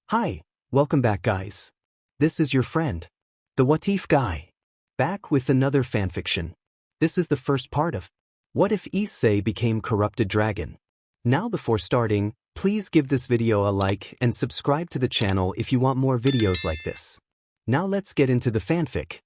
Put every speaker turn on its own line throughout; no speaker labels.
Hi, welcome back guys. This is your friend, the What If guy. Back with another fanfiction. This is the first part of What If Issei Became Corrupted Dragon. Now before starting, please give this video a like and subscribe to the channel if you want more videos like this. Now let's get into the fanfic.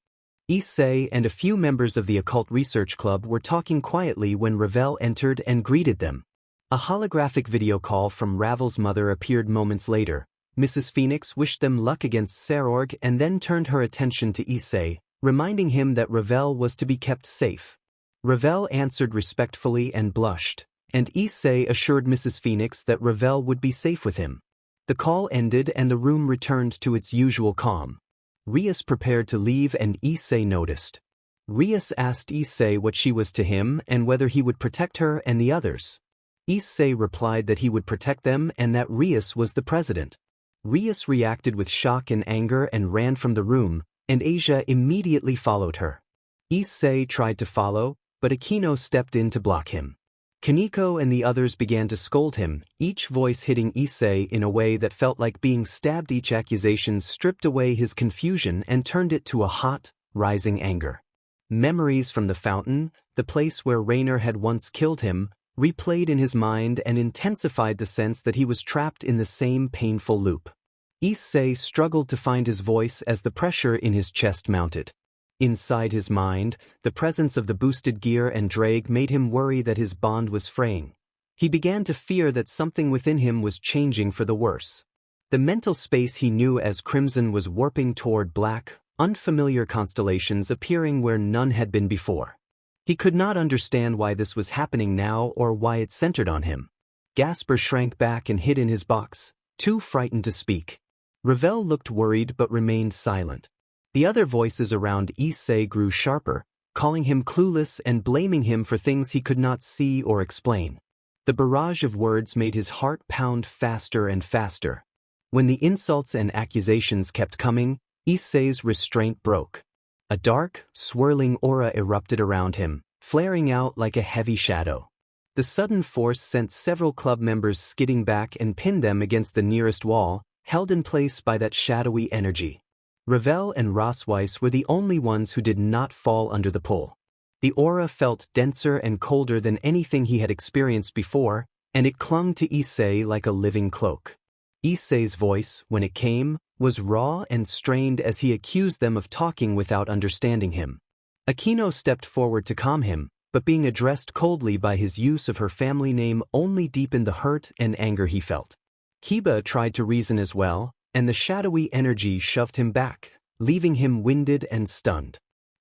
Issei and a few members of the occult research club were talking quietly when Ravel entered and greeted them. A holographic video call from Ravel's mother appeared moments later. Mrs. Phoenix wished them luck against Serorg and then turned her attention to Issei, reminding him that Ravel was to be kept safe. Ravel answered respectfully and blushed, and Issei assured Mrs. Phoenix that Ravel would be safe with him. The call ended and the room returned to its usual calm. Rias prepared to leave and Issei noticed. Rias asked Issei what she was to him and whether he would protect her and the others. Issei replied that he would protect them and that Rias was the president. Rias reacted with shock and anger and ran from the room, and Asia immediately followed her. Issei tried to follow, but Akino stepped in to block him. Kaneko and the others began to scold him, each voice hitting Issei in a way that felt like being stabbed. Each accusation stripped away his confusion and turned it to a hot, rising anger. Memories from the fountain, the place where Rainer had once killed him, replayed in his mind and intensified the sense that he was trapped in the same painful loop. Issei struggled to find his voice as the pressure in his chest mounted. Inside his mind, the presence of the boosted gear and drag made him worry that his bond was fraying. He began to fear that something within him was changing for the worse. The mental space he knew as Crimson was warping toward black, unfamiliar constellations appearing where none had been before. He could not understand why this was happening now or why it centered on him. Gasper shrank back and hid in his box, too frightened to speak. Ravel looked worried but remained silent. The other voices around Issei grew sharper, calling him clueless and blaming him for things he could not see or explain. The barrage of words made his heart pound faster and faster. When the insults and accusations kept coming, Issei's restraint broke. A dark, swirling aura erupted around him, flaring out like a heavy shadow. The sudden force sent several club members skidding back and pinned them against the nearest wall, held in place by that shadowy energy. Ravel and Rossweiss were the only ones who did not fall under the pull. The aura felt denser and colder than anything he had experienced before, and it clung to Issei like a living cloak. Issei's voice, when it came, was raw and strained as he accused them of talking without understanding him. Akino stepped forward to calm him, but being addressed coldly by his use of her family name only deepened the hurt and anger he felt. Kiba tried to reason as well, and the shadowy energy shoved him back, leaving him winded and stunned.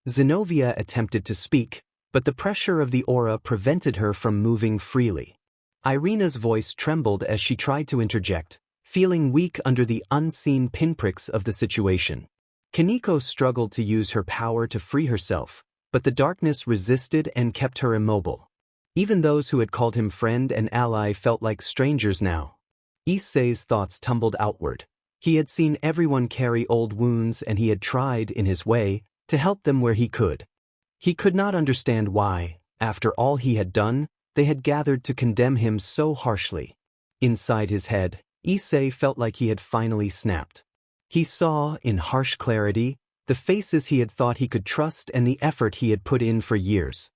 Zenobia attempted to speak, but the pressure of the aura prevented her from moving freely. Irina's voice trembled as she tried to interject, feeling weak under the unseen pinpricks of the situation. Kaneko struggled to use her power to free herself, but the darkness resisted and kept her immobile. Even those who had called him friend and ally felt like strangers now. Issei's thoughts tumbled outward. He had seen everyone carry old wounds and he had tried, in his way, to help them where he could. He could not understand why, after all he had done, they had gathered to condemn him so harshly. Inside his head, Issei felt like he had finally snapped. He saw, in harsh clarity, the faces he had thought he could trust and the effort he had put in for years.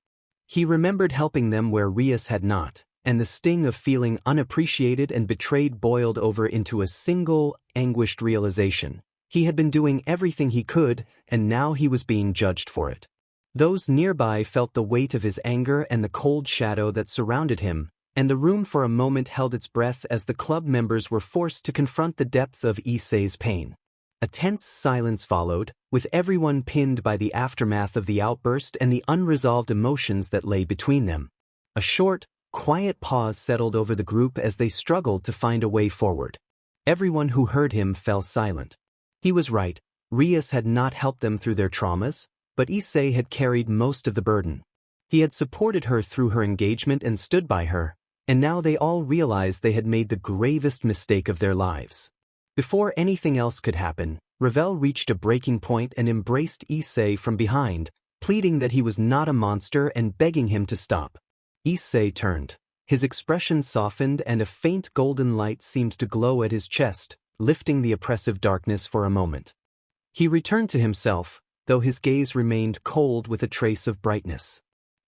He remembered helping them where Rias had not, and the sting of feeling unappreciated and betrayed boiled over into a single, anguished realization. He had been doing everything he could, and now he was being judged for it. Those nearby felt the weight of his anger and the cold shadow that surrounded him, and the room for a moment held its breath as the club members were forced to confront the depth of Issei's pain. A tense silence followed, with everyone pinned by the aftermath of the outburst and the unresolved emotions that lay between them. A short, quiet pause settled over the group as they struggled to find a way forward. Everyone who heard him fell silent. He was right, Rias had not helped them through their traumas, but Issei had carried most of the burden. He had supported her through her engagement and stood by her, and now they all realized they had made the gravest mistake of their lives. Before anything else could happen, Ravel reached a breaking point and embraced Issei from behind, pleading that he was not a monster and begging him to stop. Issei turned. His expression softened and a faint golden light seemed to glow at his chest, lifting the oppressive darkness for a moment. He returned to himself, though his gaze remained cold with a trace of brightness.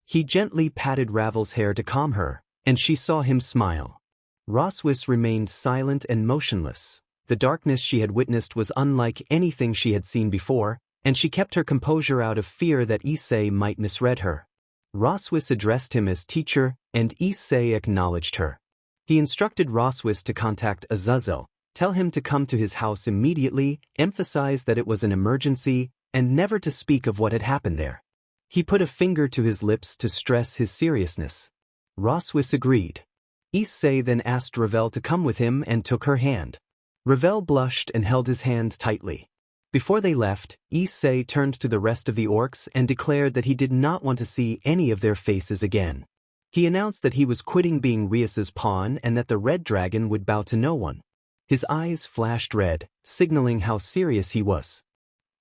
He gently patted Ravel's hair to calm her, and she saw him smile. Roswis remained silent and motionless. The darkness she had witnessed was unlike anything she had seen before, and she kept her composure out of fear that Issei might misread her. Roswis addressed him as teacher, and Issei acknowledged her. He instructed Roswis to contact Azazel, tell him to come to his house immediately, emphasize that it was an emergency, and never to speak of what had happened there. He put a finger to his lips to stress his seriousness. Roswis agreed. Issei then asked Ravel to come with him and took her hand. Ravel blushed and held his hand tightly. Before they left, Issei turned to the rest of the orcs and declared that he did not want to see any of their faces again. He announced that he was quitting being Rias's pawn and that the red dragon would bow to no one. His eyes flashed red, signaling how serious he was.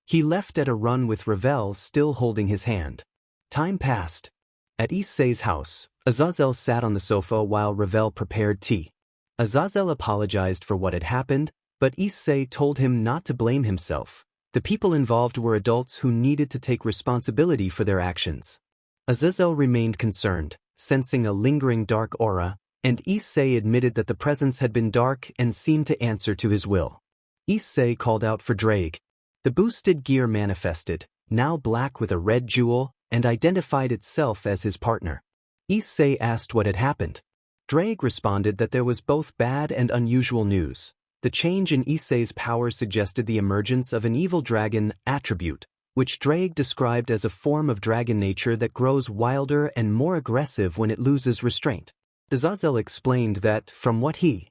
He left at a run with Ravel still holding his hand. Time passed. At Issei's house, Azazel sat on the sofa while Ravel prepared tea. Azazel apologized for what had happened, but Issei told him not to blame himself. The people involved were adults who needed to take responsibility for their actions. Azazel remained concerned, sensing a lingering dark aura, and Issei admitted that the presence had been dark and seemed to answer to his will. Issei called out for Drake. The boosted gear manifested, now black with a red jewel, and identified itself as his partner. Issei asked what had happened. Drake responded that there was both bad and unusual news. The change in Issei's power suggested the emergence of an evil dragon attribute, which Drake described as a form of dragon nature that grows wilder and more aggressive when it loses restraint. Azazel explained that, from what he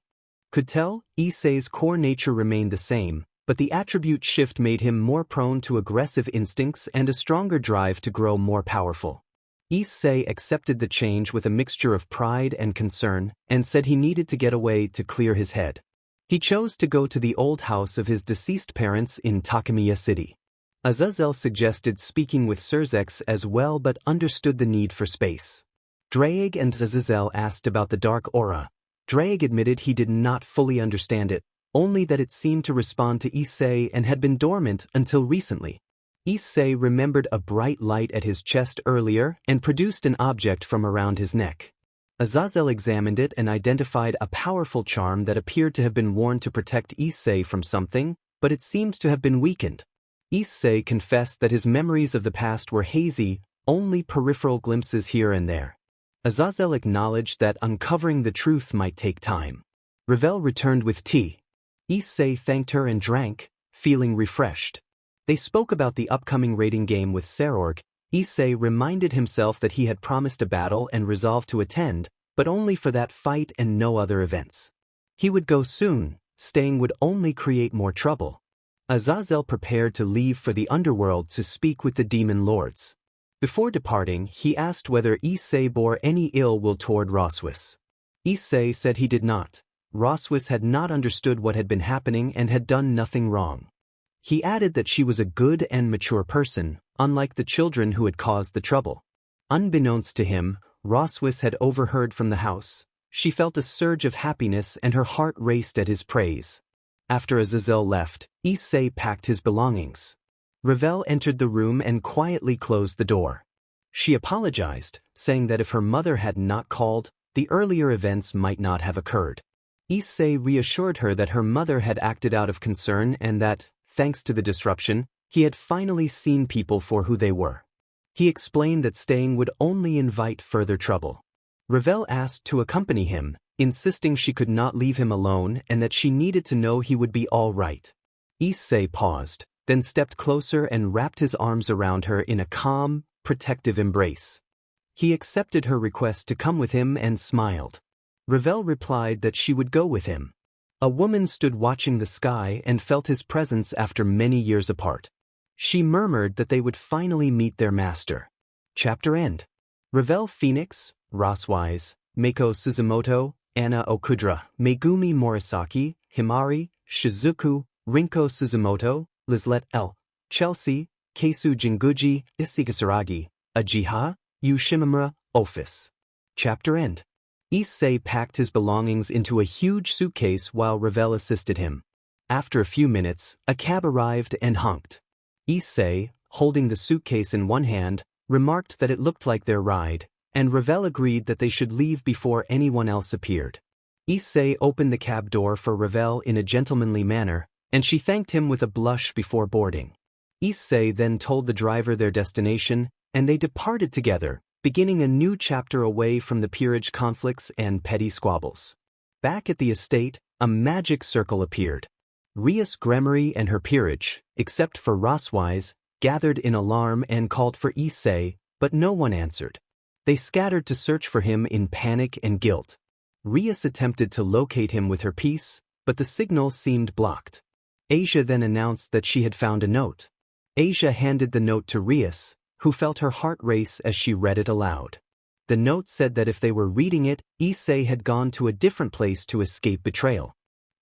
could tell, Issei's core nature remained the same, but the attribute shift made him more prone to aggressive instincts and a stronger drive to grow more powerful. Issei accepted the change with a mixture of pride and concern, and said he needed to get away to clear his head. He chose to go to the old house of his deceased parents in Takamiya City. Azazel suggested speaking with Surzex as well but understood the need for space. Drake and Azazel asked about the dark aura. Drake admitted he did not fully understand it, only that it seemed to respond to Issei and had been dormant until recently. Issei remembered a bright light at his chest earlier and produced an object from around his neck. Azazel examined it and identified a powerful charm that appeared to have been worn to protect Issei from something, but it seemed to have been weakened. Issei confessed that his memories of the past were hazy, only peripheral glimpses here and there. Azazel acknowledged that uncovering the truth might take time. Ravel returned with tea. Issei thanked her and drank, feeling refreshed. They spoke about the upcoming raiding game with Serorg. Issei reminded himself that he had promised a battle and resolved to attend, but only for that fight and no other events. He would go soon, staying would only create more trouble. Azazel prepared to leave for the underworld to speak with the demon lords. Before departing, he asked whether Issei bore any ill will toward Roswis. Issei said he did not. Roswis had not understood what had been happening and had done nothing wrong. He added that she was a good and mature person, unlike the children who had caused the trouble. Unbeknownst to him, Roswis had overheard from the house. She felt a surge of happiness and her heart raced at his praise. After Azazel left, Issei packed his belongings. Ravel entered the room and quietly closed the door. She apologized, saying that if her mother had not called, the earlier events might not have occurred. Issei reassured her that her mother had acted out of concern and that, thanks to the disruption, he had finally seen people for who they were. He explained that staying would only invite further trouble. Ravel asked to accompany him, insisting she could not leave him alone and that she needed to know he would be all right. Issei paused, then stepped closer and wrapped his arms around her in a calm, protective embrace. He accepted her request to come with him and smiled. Ravel replied that she would go with him. A woman stood watching the sky and felt his presence after many years apart. She murmured that they would finally meet their master. Chapter end. Ravel Phoenix, Roswise, Meiko Suzumoto, Anna Okudra, Megumi Morisaki, Himari, Shizuku, Rinko Suzumoto, Lislet L. Chelsea, Keisu Jinguji, Issei Ajiha, Yu Shimamura, Office. Chapter end. Issei packed his belongings into a huge suitcase while Ravel assisted him. After a few minutes, a cab arrived and honked. Issei, holding the suitcase in one hand, remarked that it looked like their ride, and Ravel agreed that they should leave before anyone else appeared. Issei opened the cab door for Ravel in a gentlemanly manner, and she thanked him with a blush before boarding. Issei then told the driver their destination, and they departed together, beginning a new chapter away from the peerage conflicts and petty squabbles. Back at the estate, a magic circle appeared. Rias Gremory and her peerage, except for Rosswise, gathered in alarm and called for Issei, but no one answered. They scattered to search for him in panic and guilt. Rias attempted to locate him with her piece, but the signal seemed blocked. Asia then announced that she had found a note. Asia handed the note to Rias, who felt her heart race as she read it aloud. The note said that if they were reading it, Issei had gone to a different place to escape betrayal.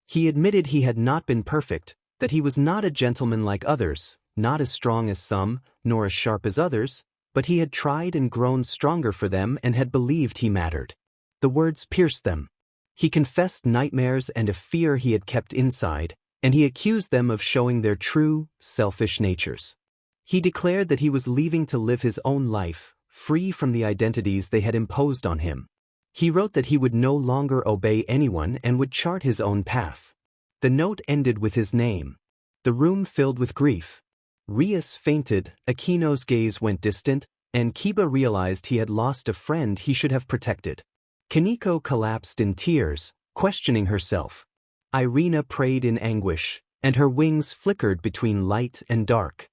He admitted he had not been perfect, that he was not a gentleman like others, not as strong as some, nor as sharp as others, but he had tried and grown stronger for them and had believed he mattered. The words pierced them. He confessed nightmares and a fear he had kept inside, and he accused them of showing their true, selfish natures. He declared that he was leaving to live his own life, free from the identities they had imposed on him. He wrote that he would no longer obey anyone and would chart his own path. The note ended with his name. The room filled with grief. Rias fainted, Aquino's gaze went distant, and Kiba realized he had lost a friend he should have protected. Kaneko collapsed in tears, questioning herself. Irina prayed in anguish, and her wings flickered between light and dark.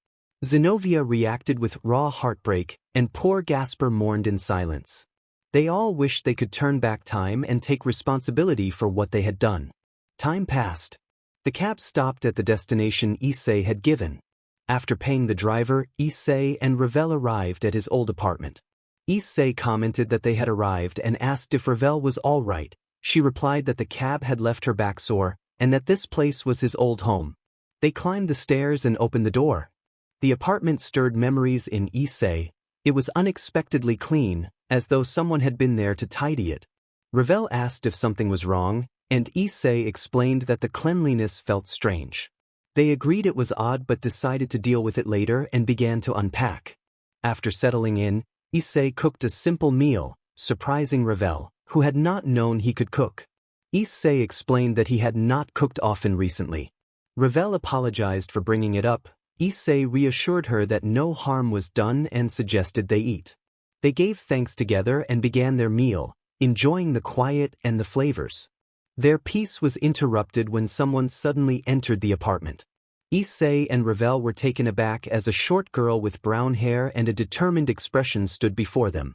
Zenobia reacted with raw heartbreak, and poor Gasper mourned in silence. They all wished they could turn back time and take responsibility for what they had done. Time passed. The cab stopped at the destination Issei had given. After paying the driver, Issei and Ravel arrived at his old apartment. Issei commented that they had arrived and asked if Ravel was all right. She replied that the cab had left her back sore, and that this place was his old home. They climbed the stairs and opened the door. The apartment stirred memories in Issei. It was unexpectedly clean, as though someone had been there to tidy it. Ravel asked if something was wrong, and Issei explained that the cleanliness felt strange. They agreed it was odd but decided to deal with it later and began to unpack. After settling in, Issei cooked a simple meal, surprising Ravel, who had not known he could cook. Issei explained that he had not cooked often recently. Ravel apologized for bringing it up. Issei reassured her that no harm was done and suggested they eat. They gave thanks together and began their meal, enjoying the quiet and the flavors. Their peace was interrupted when someone suddenly entered the apartment. Issei and Ravel were taken aback as a short girl with brown hair and a determined expression stood before them.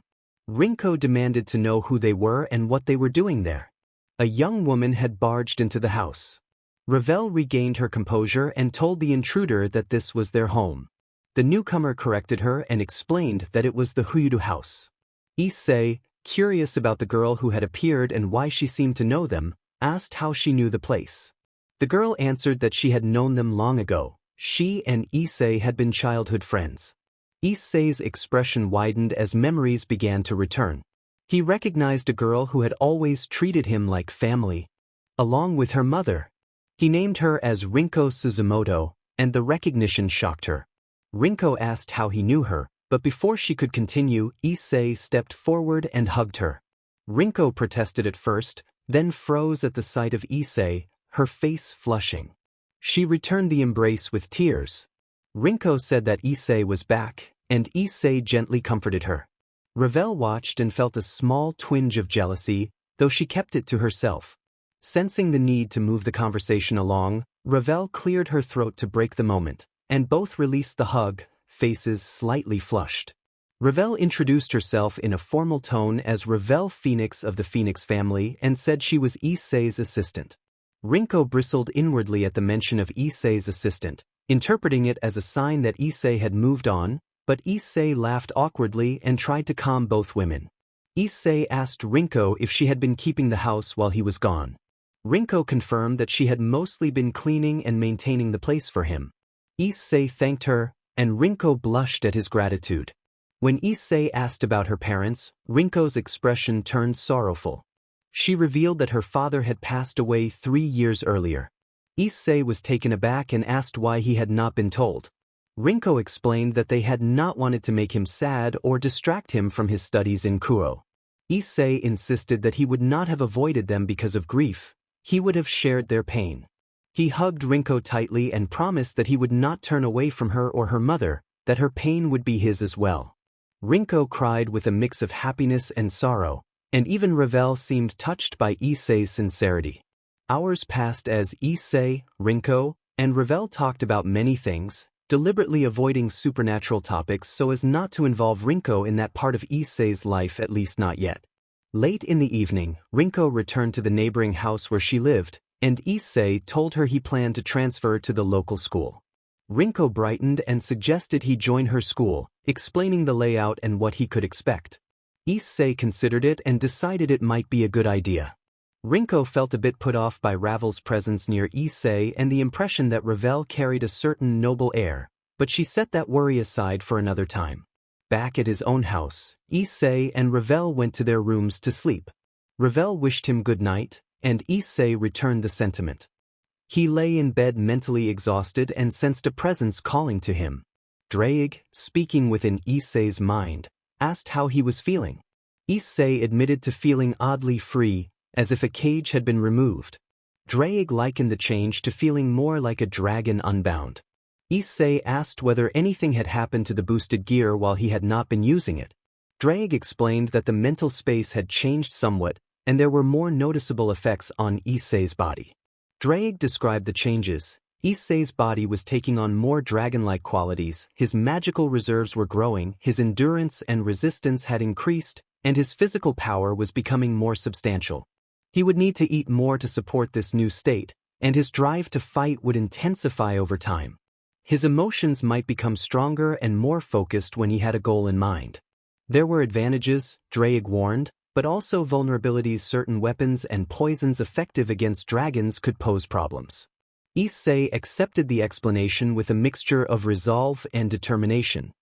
Rinko demanded to know who they were and what they were doing there. A young woman had barged into the house. Ravel regained her composure and told the intruder that this was their home. The newcomer corrected her and explained that it was the Huyudu house. Issei, curious about the girl who had appeared and why she seemed to know them, asked how she knew the place. The girl answered that she had known them long ago. She and Issei had been childhood friends. Issei's expression widened as memories began to return. He recognized a girl who had always treated him like family. Along with her mother. He named her as Rinko Suzumoto, and the recognition shocked her. Rinko asked how he knew her, but before she could continue, Issei stepped forward and hugged her. Rinko protested at first, then froze at the sight of Issei, her face flushing. She returned the embrace with tears. Rinko said that Issei was back, and Issei gently comforted her. Ravel watched and felt a small twinge of jealousy, though she kept it to herself. Sensing the need to move the conversation along, Ravel cleared her throat to break the moment, and both released the hug, faces slightly flushed. Ravel introduced herself in a formal tone as Ravel Phoenix of the Phoenix family and said she was Issei's assistant. Rinko bristled inwardly at the mention of Issei's assistant, interpreting it as a sign that Issei had moved on, but Issei laughed awkwardly and tried to calm both women. Issei asked Rinko if she had been keeping the house while he was gone. Rinko confirmed that she had mostly been cleaning and maintaining the place for him. Issei thanked her, and Rinko blushed at his gratitude. When Issei asked about her parents, Rinko's expression turned sorrowful. She revealed that her father had passed away 3 years earlier. Issei was taken aback and asked why he had not been told. Rinko explained that they had not wanted to make him sad or distract him from his studies in Kuo. Issei insisted that he would not have avoided them because of grief, he would have shared their pain. He hugged Rinko tightly and promised that he would not turn away from her or her mother, that her pain would be his as well. Rinko cried with a mix of happiness and sorrow, and even Ravel seemed touched by Issei's sincerity. Hours passed as Issei, Rinko, and Ravel talked about many things, deliberately avoiding supernatural topics so as not to involve Rinko in that part of Issei's life, at least not yet. Late in the evening, Rinko returned to the neighboring house where she lived, and Issei told her he planned to transfer to the local school. Rinko brightened and suggested he join her school, explaining the layout and what he could expect. Issei considered it and decided it might be a good idea. Rinko felt a bit put off by Ravel's presence near Issei and the impression that Ravel carried a certain noble air, but she set that worry aside for another time. Back at his own house, Issei and Ravel went to their rooms to sleep. Ravel wished him good night, and Issei returned the sentiment. He lay in bed mentally exhausted and sensed a presence calling to him. Draig, speaking within Issei's mind, asked how he was feeling. Issei admitted to feeling oddly free, as if a cage had been removed. Draig likened the change to feeling more like a dragon unbound. Issei asked whether anything had happened to the boosted gear while he had not been using it. Draig explained that the mental space had changed somewhat, and there were more noticeable effects on Issei's body. Draig described the changes. Issei's body was taking on more dragon-like qualities, his magical reserves were growing, his endurance and resistance had increased, and his physical power was becoming more substantial. He would need to eat more to support this new state, and his drive to fight would intensify over time. His emotions might become stronger and more focused when he had a goal in mind. There were advantages, Draig warned, but also vulnerabilities. Certain weapons and poisons effective against dragons could pose problems. Issei accepted the explanation with a mixture of resolve and determination.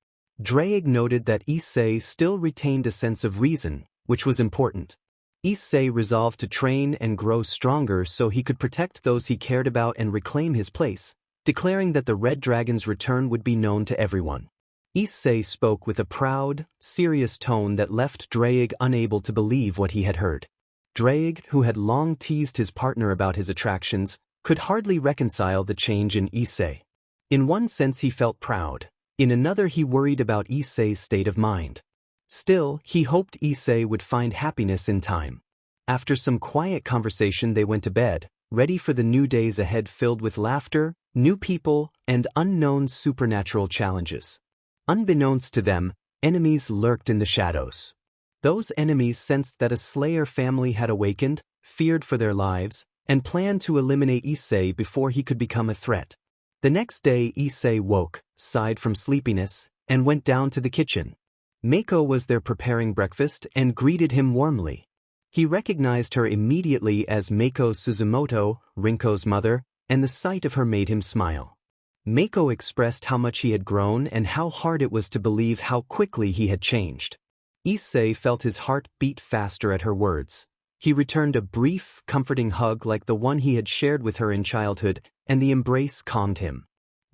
Draig noted that Issei still retained a sense of reason, which was important. Issei resolved to train and grow stronger so he could protect those he cared about and reclaim his place, declaring that the Red Dragon's return would be known to everyone. Issei spoke with a proud, serious tone that left Draig unable to believe what he had heard. Draig, who had long teased his partner about his attractions, could hardly reconcile the change in Issei. In one sense he felt proud, in another he worried about Issei's state of mind. Still, he hoped Issei would find happiness in time. After some quiet conversation they went to bed, ready for the new days ahead filled with laughter, new people, and unknown supernatural challenges. Unbeknownst to them, enemies lurked in the shadows. Those enemies sensed that a Slayer family had awakened, feared for their lives, and planned to eliminate Issei before he could become a threat. The next day Issei woke, sighed from sleepiness, and went down to the kitchen. Meiko was there preparing breakfast and greeted him warmly. He recognized her immediately as Meiko Suzumoto, Rinko's mother, and the sight of her made him smile. Meiko expressed how much he had grown and how hard it was to believe how quickly he had changed. Issei felt his heart beat faster at her words. He returned a brief, comforting hug like the one he had shared with her in childhood, and the embrace calmed him.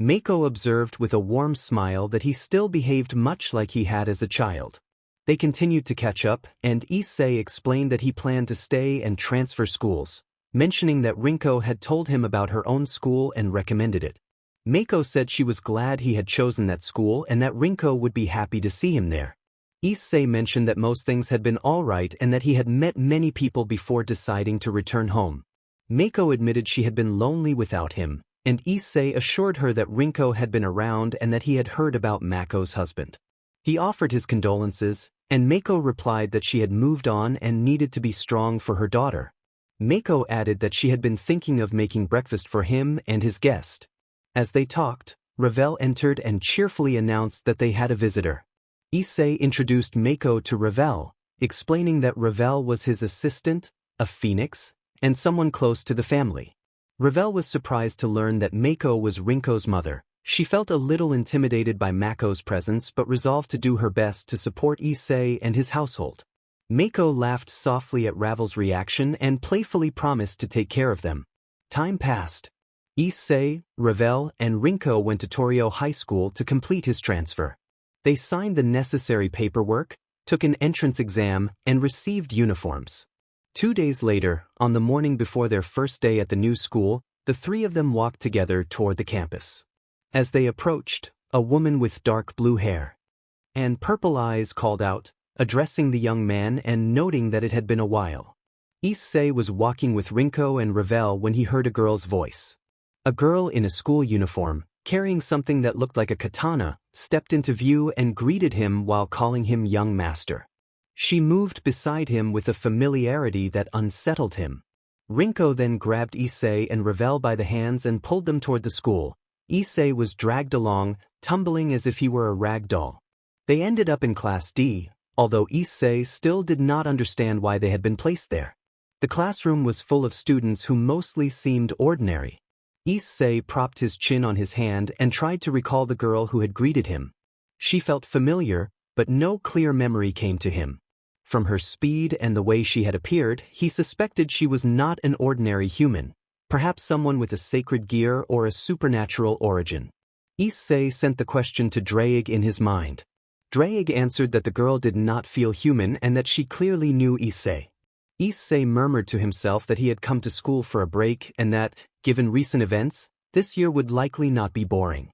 Meiko observed with a warm smile that he still behaved much like he had as a child. They continued to catch up, and Issei explained that he planned to stay and transfer schools, mentioning that Rinko had told him about her own school and recommended it. Meiko said she was glad he had chosen that school and that Rinko would be happy to see him there. Issei mentioned that most things had been all right and that he had met many people before deciding to return home. Meiko admitted she had been lonely without him, and Issei assured her that Rinko had been around and that he had heard about Mako's husband. He offered his condolences, and Meiko replied that she had moved on and needed to be strong for her daughter. Meiko added that she had been thinking of making breakfast for him and his guest. As they talked, Ravel entered and cheerfully announced that they had a visitor. Issei introduced Meiko to Ravel, explaining that Ravel was his assistant, a phoenix, and someone close to the family. Ravel was surprised to learn that Meiko was Rinko's mother. She felt a little intimidated by Mako's presence but resolved to do her best to support Issei and his household. Meiko laughed softly at Ravel's reaction and playfully promised to take care of them. Time passed. Issei, Ravel, and Rinko went to Torio High School to complete his transfer. They signed the necessary paperwork, took an entrance exam, and received uniforms. 2 days later, on the morning before their first day at the new school, the three of them walked together toward the campus. As they approached, a woman with dark blue hair and purple eyes called out, addressing the young man and noting that it had been a while. Issei was walking with Rinko and Ravel when he heard a girl's voice. A girl in a school uniform, carrying something that looked like a katana, stepped into view and greeted him while calling him young master. She moved beside him with a familiarity that unsettled him. Rinko then grabbed Issei and Ravel by the hands and pulled them toward the school. Issei was dragged along, tumbling as if he were a rag doll. They ended up in Class D, although Issei still did not understand why they had been placed there. The classroom was full of students who mostly seemed ordinary. Issei propped his chin on his hand and tried to recall the girl who had greeted him. She felt familiar, but no clear memory came to him. From her speed and the way she had appeared, he suspected she was not an ordinary human, perhaps someone with a sacred gear or a supernatural origin. Issei sent the question to Draig in his mind. Draig answered that the girl did not feel human and that she clearly knew Issei. Issei murmured to himself that he had come to school for a break and that, given recent events, this year would likely not be boring.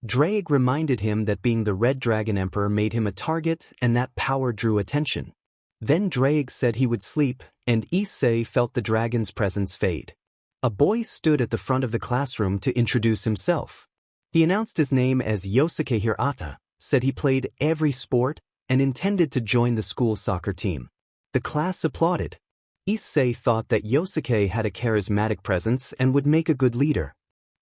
Draig reminded him that being the Red Dragon Emperor made him a target and that power drew attention. Then Draig said he would sleep, and Issei felt the dragon's presence fade. A boy stood at the front of the classroom to introduce himself. He announced his name as Yosuke Hirata, said he played every sport, and intended to join the school soccer team. The class applauded. Issei thought that Yosuke had a charismatic presence and would make a good leader.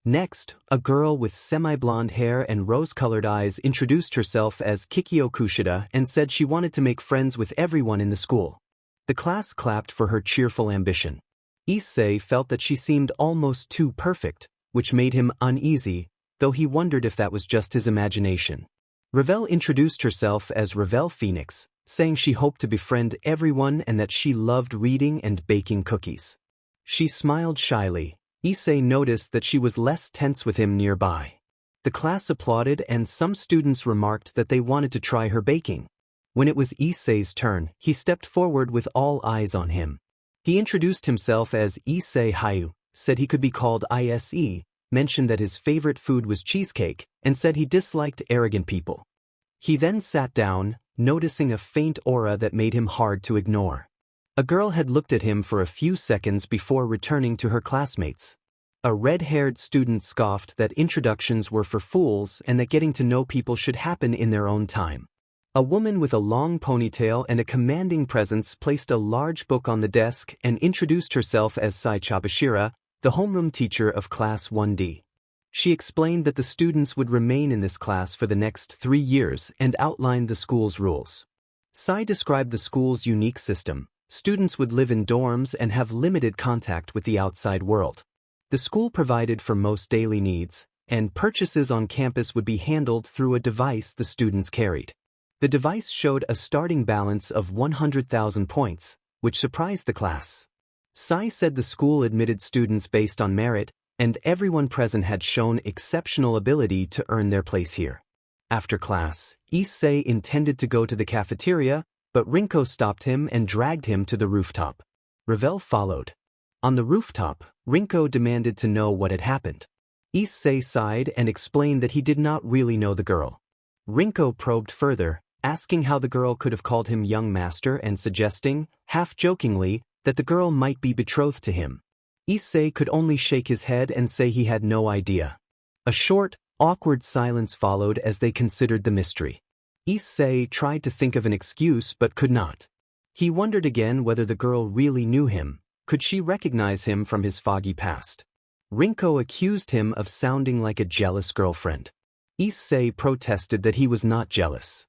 Next, a girl with semi-blonde hair and rose-colored eyes introduced herself as Kikyo Kushida and said she wanted to make friends with everyone in the school. The class clapped for her cheerful ambition. Issei felt that she seemed almost too perfect, which made him uneasy, though he wondered if that was just his imagination. Ravel introduced herself as Ravel Phoenix, saying she hoped to befriend everyone and that she loved reading and baking cookies. She smiled shyly. Issei noticed that she was less tense with him nearby. The class applauded and some students remarked that they wanted to try her baking. When it was Issei's turn, he stepped forward with all eyes on him. He introduced himself as Issei Hayu, said he could be called Ise, mentioned that his favorite food was cheesecake, and said he disliked arrogant people. He then sat down, noticing a faint aura that made him hard to ignore. A girl had looked at him for a few seconds before returning to her classmates. A red-haired student scoffed that introductions were for fools and that getting to know people should happen in their own time. A woman with a long ponytail and a commanding presence placed a large book on the desk and introduced herself as Sai Chabashira, the homeroom teacher of Class 1D. She explained that the students would remain in this class for the next 3 years and outlined the school's rules. Sai described the school's unique system. Students would live in dorms and have limited contact with the outside world. The school provided for most daily needs, and purchases on campus would be handled through a device the students carried. The device showed a starting balance of 100,000 points, which surprised the class. Sai said the school admitted students based on merit, and everyone present had shown exceptional ability to earn their place here. After class, Issei intended to go to the cafeteria, but Rinko stopped him and dragged him to the rooftop. Ravel followed. On the rooftop, Rinko demanded to know what had happened. Issei sighed and explained that he did not really know the girl. Rinko probed further, asking how the girl could have called him young master and suggesting, half-jokingly, that the girl might be betrothed to him. Issei could only shake his head and say he had no idea. A short, awkward silence followed as they considered the mystery. Issei tried to think of an excuse but could not. He wondered again whether the girl really knew him. Could she recognize him from his foggy past? Rinko accused him of sounding like a jealous girlfriend. Issei protested that he was not jealous.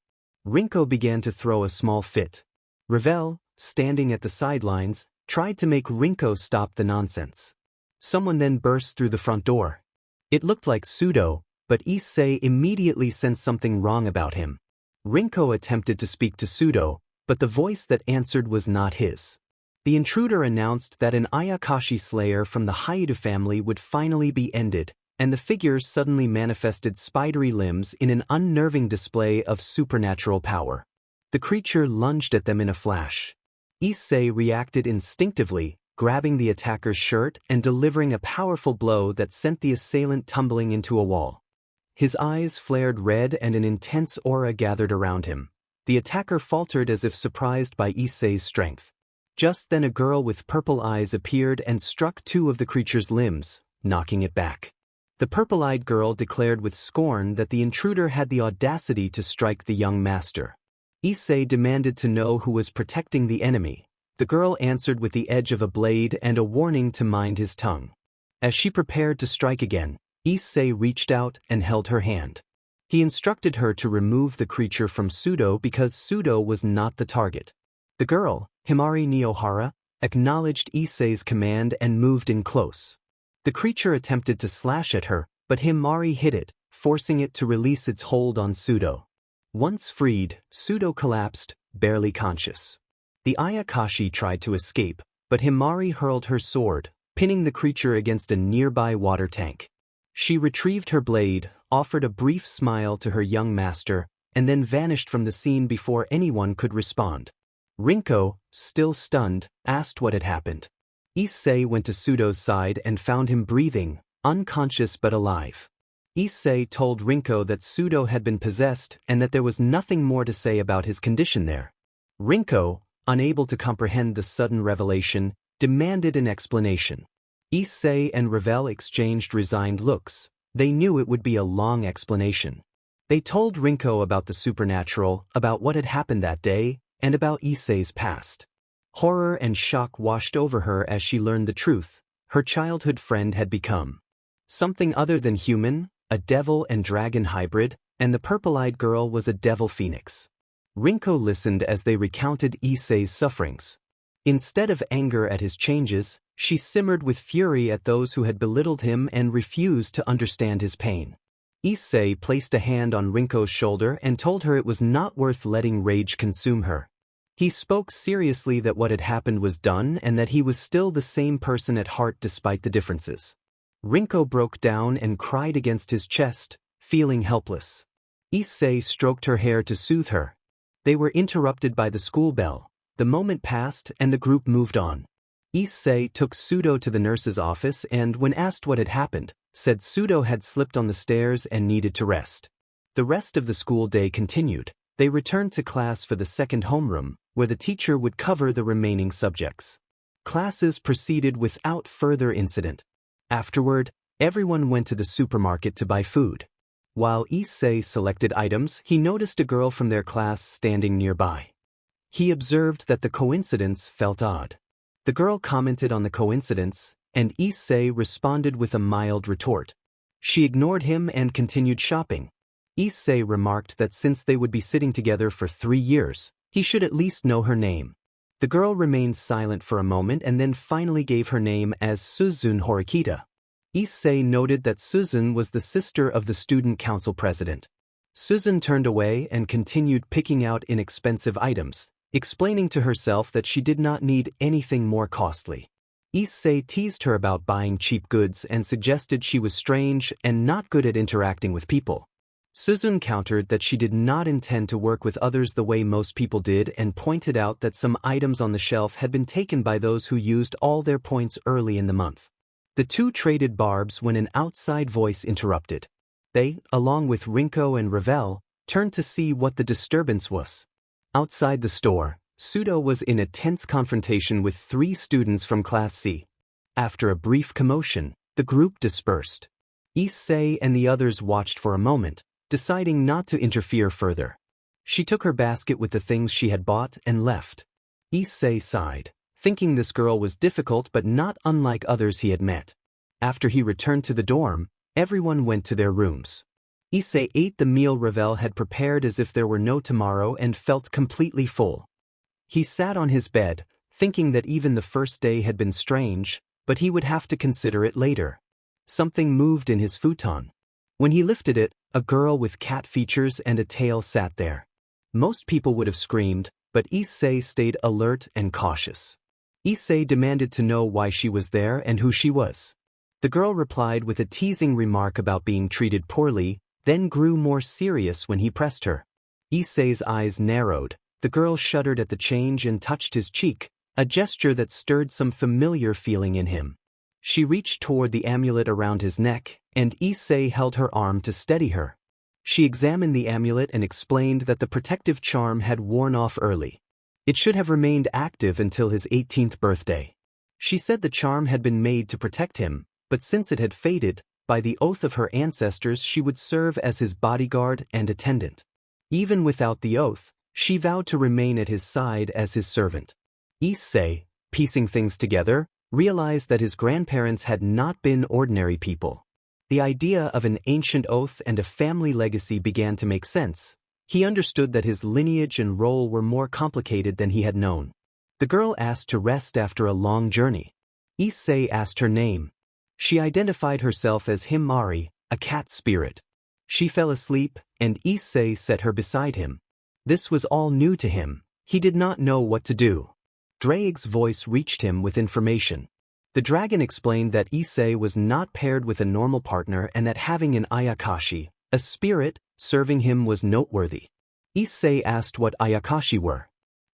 Rinko began to throw a small fit. Ravel, standing at the sidelines, tried to make Rinko stop the nonsense. Someone then burst through the front door. It looked like Sudo, but Issei immediately sensed something wrong about him. Rinko attempted to speak to Sudo, but the voice that answered was not his. The intruder announced that an Ayakashi slayer from the Haidu family would finally be ended, and the figure suddenly manifested spidery limbs in an unnerving display of supernatural power. The creature lunged at them in a flash. Issei reacted instinctively, grabbing the attacker's shirt and delivering a powerful blow that sent the assailant tumbling into a wall. His eyes flared red and an intense aura gathered around him. The attacker faltered as if surprised by Issei's strength. Just then a girl with purple eyes appeared and struck two of the creature's limbs, knocking it back. The purple-eyed girl declared with scorn that the intruder had the audacity to strike the young master. Issei demanded to know who was protecting the enemy. The girl answered with the edge of a blade and a warning to mind his tongue. As she prepared to strike again, Issei reached out and held her hand. He instructed her to remove the creature from Sudo because Sudo was not the target. The girl, Himari Niyohara, acknowledged Issei's command and moved in close. The creature attempted to slash at her, but Himari hit it, forcing it to release its hold on Sudo. Once freed, Sudo collapsed, barely conscious. The Ayakashi tried to escape, but Himari hurled her sword, pinning the creature against a nearby water tank. She retrieved her blade, offered a brief smile to her young master, and then vanished from the scene before anyone could respond. Rinko, still stunned, asked what had happened. Issei went to Sudo's side and found him breathing, unconscious but alive. Issei told Rinko that Sudo had been possessed and that there was nothing more to say about his condition there. Rinko, unable to comprehend the sudden revelation, demanded an explanation. Issei and Ravel exchanged resigned looks. They knew it would be a long explanation. They told Rinko about the supernatural, about what had happened that day, and about Issei's past. Horror and shock washed over her as she learned the truth. Her childhood friend had become something other than human, a devil and dragon hybrid, and the purple-eyed girl was a devil phoenix. Rinko listened as they recounted Issei's sufferings. Instead of anger at his changes, she simmered with fury at those who had belittled him and refused to understand his pain. Issei placed a hand on Rinko's shoulder and told her it was not worth letting rage consume her. He spoke seriously that what had happened was done and that he was still the same person at heart despite the differences. Rinko broke down and cried against his chest, feeling helpless. Issei stroked her hair to soothe her. They were interrupted by the school bell. The moment passed and the group moved on. Issei took Sudo to the nurse's office and, when asked what had happened, said Sudo had slipped on the stairs and needed to rest. The rest of the school day continued. They returned to class for the second homeroom, where the teacher would cover the remaining subjects. Classes proceeded without further incident. Afterward, everyone went to the supermarket to buy food. While Issei selected items, he noticed a girl from their class standing nearby. He observed that the coincidence felt odd. The girl commented on the coincidence, and Issei responded with a mild retort. She ignored him and continued shopping. Issei remarked that since they would be sitting together for 3 years, he should at least know her name. The girl remained silent for a moment and then finally gave her name as Suzune Horikita. Issei noted that Suzune was the sister of the student council president. Suzune turned away and continued picking out inexpensive items, explaining to herself that she did not need anything more costly. Issei teased her about buying cheap goods and suggested she was strange and not good at interacting with people. Suzune countered that she did not intend to work with others the way most people did and pointed out that some items on the shelf had been taken by those who used all their points early in the month. The two traded barbs when an outside voice interrupted. They, along with Rinko and Ravel, turned to see what the disturbance was. Outside the store, Sudo was in a tense confrontation with 3 students from Class C. After a brief commotion, the group dispersed. Issei and the others watched for a moment, deciding not to interfere further. She took her basket with the things she had bought and left. Issei sighed, thinking this girl was difficult but not unlike others he had met. After he returned to the dorm, everyone went to their rooms. Issei ate the meal Ravel had prepared as if there were no tomorrow and felt completely full. He sat on his bed, thinking that even the first day had been strange, but he would have to consider it later. Something moved in his futon. When he lifted it, a girl with cat features and a tail sat there. Most people would have screamed, but Issei stayed alert and cautious. Issei demanded to know why she was there and who she was. The girl replied with a teasing remark about being treated poorly, then grew more serious when he pressed her. Issei's eyes narrowed, the girl shuddered at the change and touched his cheek, a gesture that stirred some familiar feeling in him. She reached toward the amulet around his neck, and Issei held her arm to steady her. She examined the amulet and explained that the protective charm had worn off early. It should have remained active until his 18th birthday. She said the charm had been made to protect him, but since it had faded, by the oath of her ancestors she would serve as his bodyguard and attendant. Even without the oath, she vowed to remain at his side as his servant. Issei, piecing things together, realized that his grandparents had not been ordinary people. The idea of an ancient oath and a family legacy began to make sense. He understood that his lineage and role were more complicated than he had known. The girl asked to rest after a long journey. Issei asked her name. She identified herself as Himari, a cat spirit. She fell asleep, and Issei set her beside him. This was all new to him. He did not know what to do. Drake's voice reached him with information. The dragon explained that Issei was not paired with a normal partner and that having an ayakashi, a spirit, serving him was noteworthy. Issei asked what ayakashi were.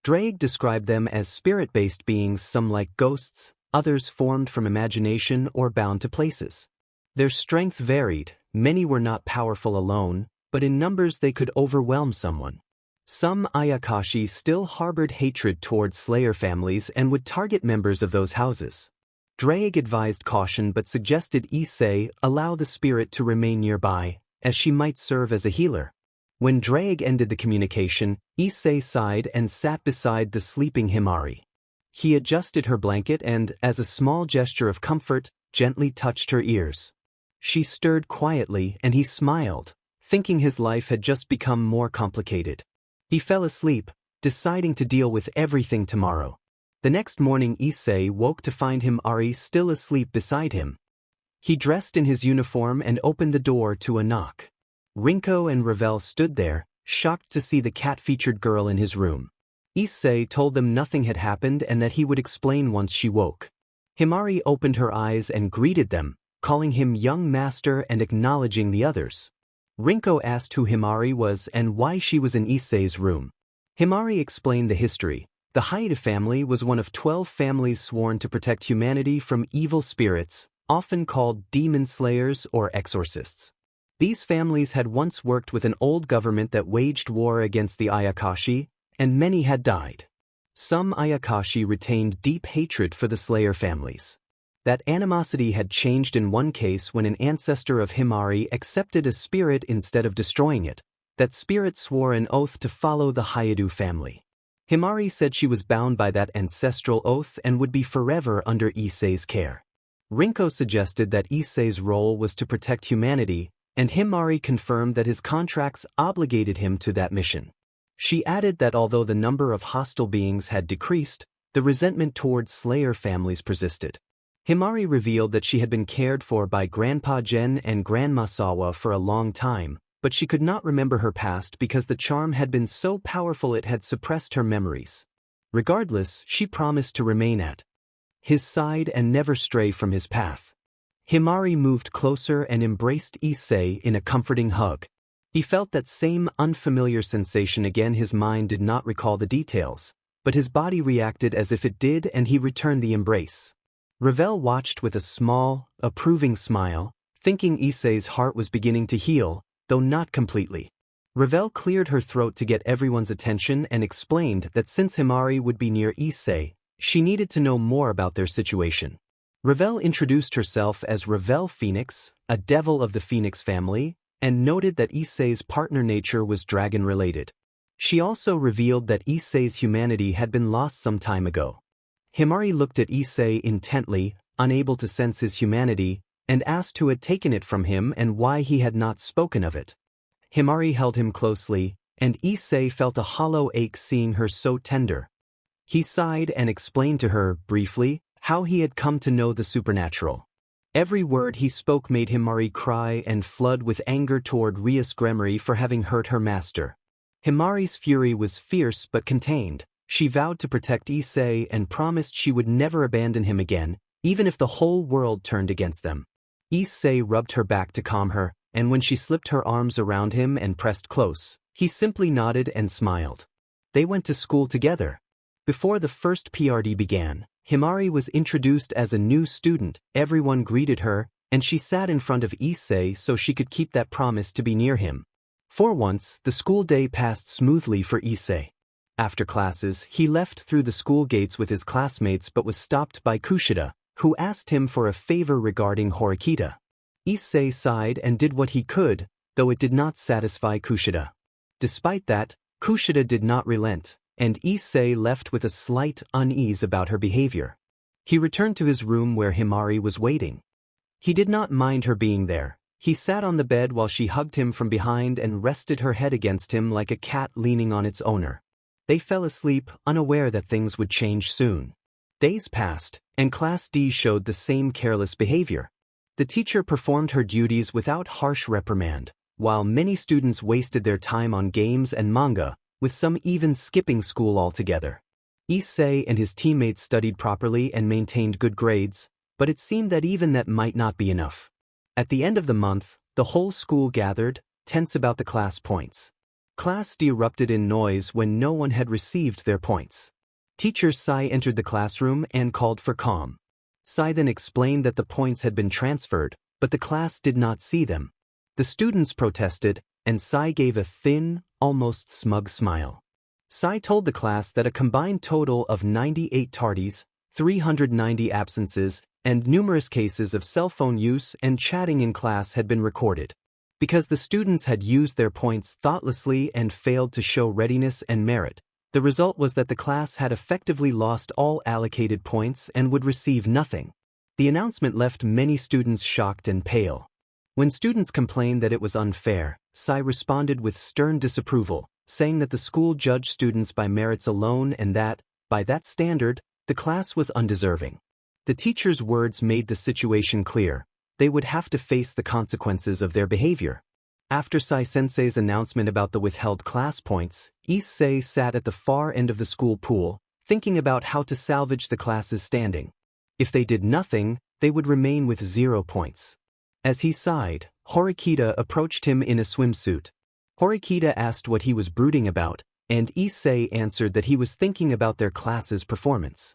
Drake described them as spirit-based beings, some like ghosts, others formed from imagination or bound to places. Their strength varied, many were not powerful alone, but in numbers they could overwhelm someone. Some ayakashi still harbored hatred toward Slayer families and would target members of those houses. Drake advised caution but suggested Issei allow the spirit to remain nearby, as she might serve as a healer. When Drake ended the communication, Issei sighed and sat beside the sleeping Himari. He adjusted her blanket and, as a small gesture of comfort, gently touched her ears. She stirred quietly and he smiled, thinking his life had just become more complicated. He fell asleep, deciding to deal with everything tomorrow. The next morning Issei woke to find Himari still asleep beside him. He dressed in his uniform and opened the door to a knock. Rinko and Ravel stood there, shocked to see the cat-featured girl in his room. Issei told them nothing had happened and that he would explain once she woke. Himari opened her eyes and greeted them, calling him young master and acknowledging the others. Rinko asked who Himari was and why she was in Issei's room. Himari explained the history. The Haida family was one of 12 families sworn to protect humanity from evil spirits, often called demon slayers or exorcists. These families had once worked with an old government that waged war against the Ayakashi, and many had died. Some Ayakashi retained deep hatred for the Slayer families. That animosity had changed in one case when an ancestor of Himari accepted a spirit instead of destroying it. That spirit swore an oath to follow the Hayadu family. Himari said she was bound by that ancestral oath and would be forever under Issei's care. Rinko suggested that Issei's role was to protect humanity, and Himari confirmed that his contracts obligated him to that mission. She added that although the number of hostile beings had decreased, the resentment toward Slayer families persisted. Himari revealed that she had been cared for by Grandpa Gen and Grandma Sawa for a long time, but she could not remember her past because the charm had been so powerful it had suppressed her memories. Regardless, she promised to remain at his side and never stray from his path. Himari moved closer and embraced Issei in a comforting hug. He felt that same unfamiliar sensation again. His mind did not recall the details, but his body reacted as if it did and he returned the embrace. Ravel watched with a small, approving smile, thinking Issei's heart was beginning to heal, though not completely. Ravel cleared her throat to get everyone's attention and explained that since Himari would be near Issei, she needed to know more about their situation. Ravel introduced herself as Ravel Phoenix, a devil of the Phoenix family, and noted that Issei's partner nature was dragon-related. She also revealed that Issei's humanity had been lost some time ago. Himari looked at Issei intently, unable to sense his humanity, and asked who had taken it from him and why he had not spoken of it. Himari held him closely, and Issei felt a hollow ache seeing her so tender. He sighed and explained to her, briefly, how he had come to know the supernatural. Every word he spoke made Himari cry and flood with anger toward Rias Gremory for having hurt her master. Himari's fury was fierce but contained, She vowed to protect Issei and promised she would never abandon him again, even if the whole world turned against them. Issei rubbed her back to calm her, and when she slipped her arms around him and pressed close, he simply nodded and smiled. They went to school together. Before the first PRD began, Himari was introduced as a new student, everyone greeted her, and she sat in front of Issei so she could keep that promise to be near him. For once, the school day passed smoothly for Issei. After classes, he left through the school gates with his classmates but was stopped by Kushida, who asked him for a favor regarding Horikita. Issei sighed and did what he could, though it did not satisfy Kushida. Despite that, Kushida did not relent, and Issei left with a slight unease about her behavior. He returned to his room where Himari was waiting. He did not mind her being there. He sat on the bed while she hugged him from behind and rested her head against him like a cat leaning on its owner. They fell asleep, unaware that things would change soon. Days passed, and Class D showed the same careless behavior. The teacher performed her duties without harsh reprimand, while many students wasted their time on games and manga, with some even skipping school altogether. Issei and his teammates studied properly and maintained good grades, but it seemed that even that might not be enough. At the end of the month, the whole school gathered, tense about the class points. Class D erupted in noise when no one had received their points. Teacher Issei entered the classroom and called for calm. Issei then explained that the points had been transferred, but the class did not see them. The students protested, and Issei gave a thin, almost smug smile. Issei told the class that a combined total of 98 tardies, 390 absences, and numerous cases of cell phone use and chatting in class had been recorded. Because the students had used their points thoughtlessly and failed to show readiness and merit, the result was that the class had effectively lost all allocated points and would receive nothing. The announcement left many students shocked and pale. When students complained that it was unfair, Issei responded with stern disapproval, saying that the school judged students by merits alone and that, by that standard, the class was undeserving. The teacher's words made the situation clear. They would have to face the consequences of their behavior. After Issei-sensei's announcement about the withheld class points, Issei sat at the far end of the school pool, thinking about how to salvage the class's standing. If they did nothing, they would remain with 0 points. As he sighed, Horikita approached him in a swimsuit. Horikita asked what he was brooding about, and Issei answered that he was thinking about their class's performance.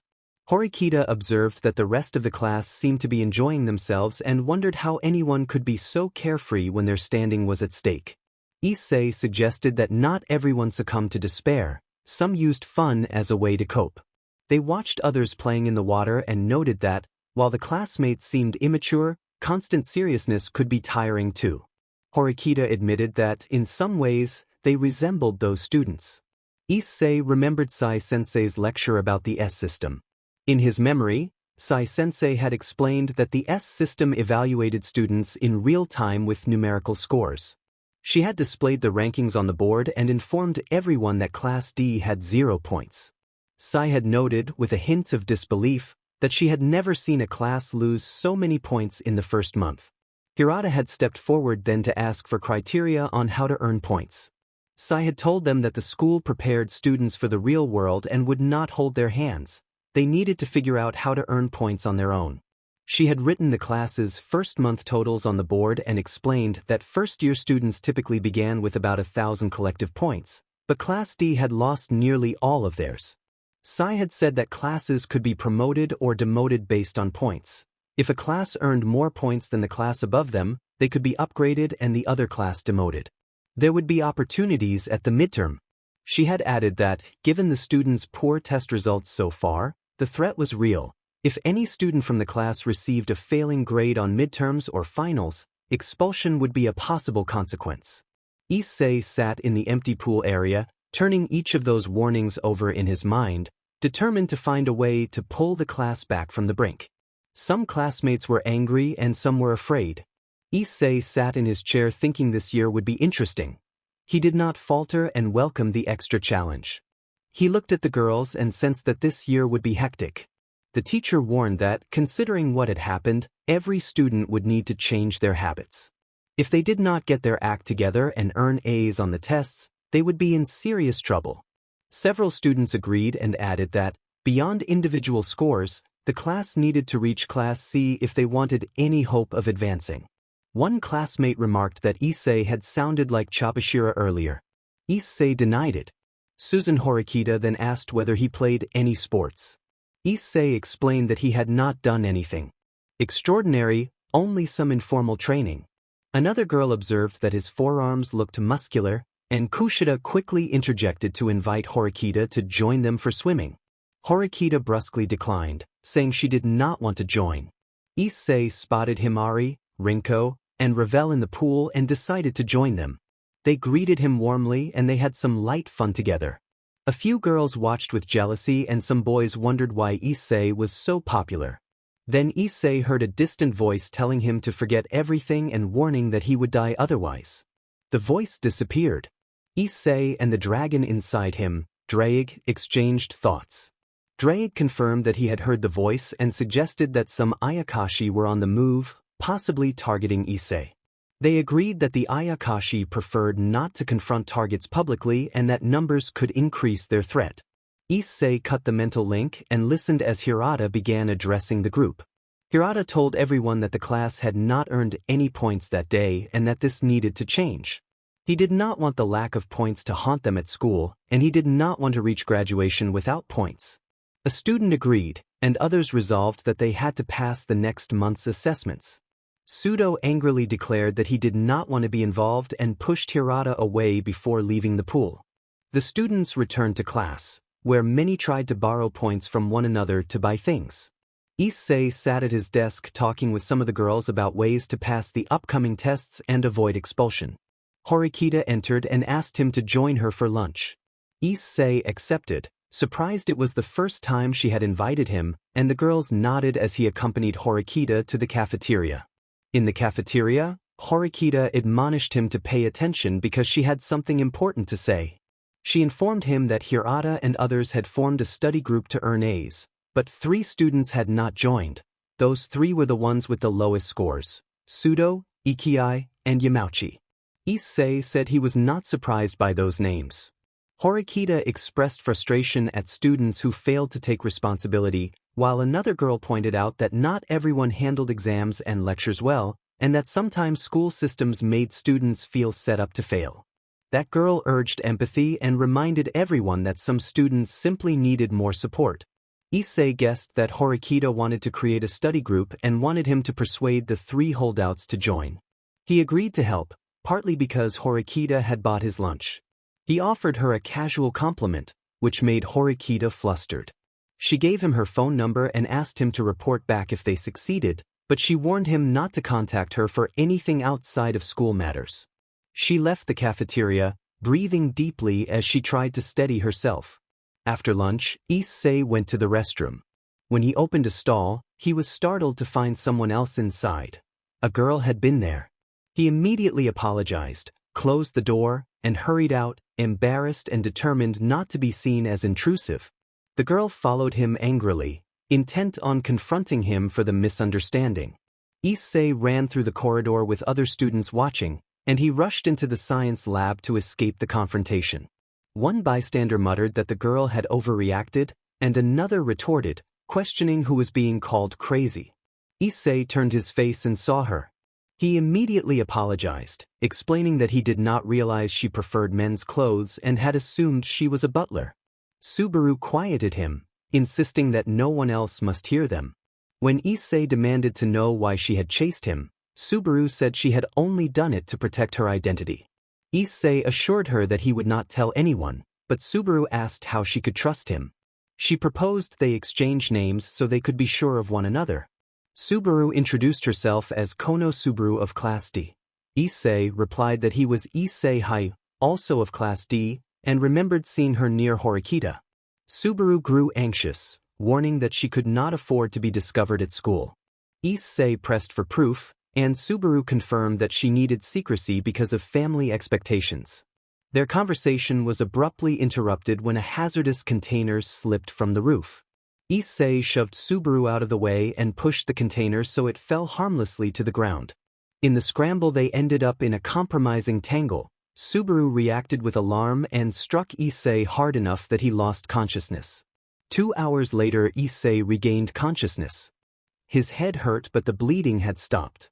Horikita observed that the rest of the class seemed to be enjoying themselves and wondered how anyone could be so carefree when their standing was at stake. Issei suggested that not everyone succumbed to despair, some used fun as a way to cope. They watched others playing in the water and noted that, while the classmates seemed immature, constant seriousness could be tiring too. Horikita admitted that, in some ways, they resembled those students. Issei remembered Issei-sensei's lecture about the S system. In his memory, Issei-sensei had explained that the S system evaluated students in real time with numerical scores. She had displayed the rankings on the board and informed everyone that Class D had 0 points. Issei had noted, with a hint of disbelief, that she had never seen a class lose so many points in the first month. Hirata had stepped forward then to ask for criteria on how to earn points. Issei had told them that the school prepared students for the real world and would not hold their hands. They needed to figure out how to earn points on their own. She had written the class's first-month totals on the board and explained that first-year students typically began with about 1,000 collective points, but Class D had lost nearly all of theirs. Issei had said that classes could be promoted or demoted based on points. If a class earned more points than the class above them, they could be upgraded and the other class demoted. There would be opportunities at the midterm. She had added that, given the students' poor test results so far, the threat was real. If any student from the class received a failing grade on midterms or finals, expulsion would be a possible consequence. Issei sat in the empty pool area, turning each of those warnings over in his mind, determined to find a way to pull the class back from the brink. Some classmates were angry and some were afraid. Issei sat in his chair thinking this year would be interesting. He did not falter and welcomed the extra challenge. He looked at the girls and sensed that this year would be hectic. The teacher warned that, considering what had happened, every student would need to change their habits. If they did not get their act together and earn A's on the tests, they would be in serious trouble. Several students agreed and added that, beyond individual scores, the class needed to reach Class C if they wanted any hope of advancing. One classmate remarked that Issei had sounded like Chabashira earlier. Issei denied it. Susan Horikita then asked whether he played any sports. Issei explained that he had not done anything extraordinary, only some informal training. Another girl observed that his forearms looked muscular, and Kushida quickly interjected to invite Horikita to join them for swimming. Horikita brusquely declined, saying she did not want to join. Issei spotted Himari, Rinko, and Ravel in the pool and decided to join them. They greeted him warmly and they had some light fun together. A few girls watched with jealousy and some boys wondered why Issei was so popular. Then Issei heard a distant voice telling him to forget everything and warning that he would die otherwise. The voice disappeared. Issei and the dragon inside him, Drake, exchanged thoughts. Drake confirmed that he had heard the voice and suggested that some Ayakashi were on the move, possibly targeting Issei. They agreed that the Ayakashi preferred not to confront targets publicly and that numbers could increase their threat. Issei cut the mental link and listened as Hirata began addressing the group. Hirata told everyone that the class had not earned any points that day and that this needed to change. He did not want the lack of points to haunt them at school, and he did not want to reach graduation without points. A student agreed, and others resolved that they had to pass the next month's assessments. Sudo angrily declared that he did not want to be involved and pushed Hirata away before leaving the pool. The students returned to class, where many tried to borrow points from one another to buy things. Issei sat at his desk talking with some of the girls about ways to pass the upcoming tests and avoid expulsion. Horikita entered and asked him to join her for lunch. Issei accepted, surprised it was the first time she had invited him, and the girls nodded as he accompanied Horikita to the cafeteria. In the cafeteria, Horikita admonished him to pay attention because she had something important to say. She informed him that Hirata and others had formed a study group to earn A's, but 3 students had not joined. Those 3 were the ones with the lowest scores: Sudo, Ikiai, and Yamauchi. Issei said he was not surprised by those names. Horikita expressed frustration at students who failed to take responsibility, while another girl pointed out that not everyone handled exams and lectures well, and that sometimes school systems made students feel set up to fail. That girl urged empathy and reminded everyone that some students simply needed more support. Issei guessed that Horikita wanted to create a study group and wanted him to persuade the 3 holdouts to join. He agreed to help, partly because Horikita had bought his lunch. He offered her a casual compliment, which made Horikita flustered. She gave him her phone number and asked him to report back if they succeeded, but she warned him not to contact her for anything outside of school matters. She left the cafeteria, breathing deeply as she tried to steady herself. After lunch, Issei went to the restroom. When he opened a stall, he was startled to find someone else inside. A girl had been there. He immediately apologized, closed the door, and hurried out, embarrassed and determined not to be seen as intrusive. The girl followed him angrily, intent on confronting him for the misunderstanding. Issei ran through the corridor with other students watching, and he rushed into the science lab to escape the confrontation. One bystander muttered that the girl had overreacted, and another retorted, questioning who was being called crazy. Issei turned his face and saw her. He immediately apologized, explaining that he did not realize she preferred men's clothes and had assumed she was a butler. Subaru quieted him, insisting that no one else must hear them. When Issei demanded to know why she had chased him, Subaru said she had only done it to protect her identity. Issei assured her that he would not tell anyone, but Subaru asked how she could trust him. She proposed they exchange names so they could be sure of one another. Subaru introduced herself as Kono Subaru of Class D. Issei replied that he was Issei Hai, also of Class D, and remembered seeing her near Horikita. Subaru grew anxious, warning that she could not afford to be discovered at school. Issei pressed for proof, and Subaru confirmed that she needed secrecy because of family expectations. Their conversation was abruptly interrupted when a hazardous container slipped from the roof. Issei shoved Subaru out of the way and pushed the container so it fell harmlessly to the ground. In the scramble they ended up in a compromising tangle, Subaru reacted with alarm and struck Issei hard enough that he lost consciousness. 2 hours later, Issei regained consciousness. His head hurt, but the bleeding had stopped.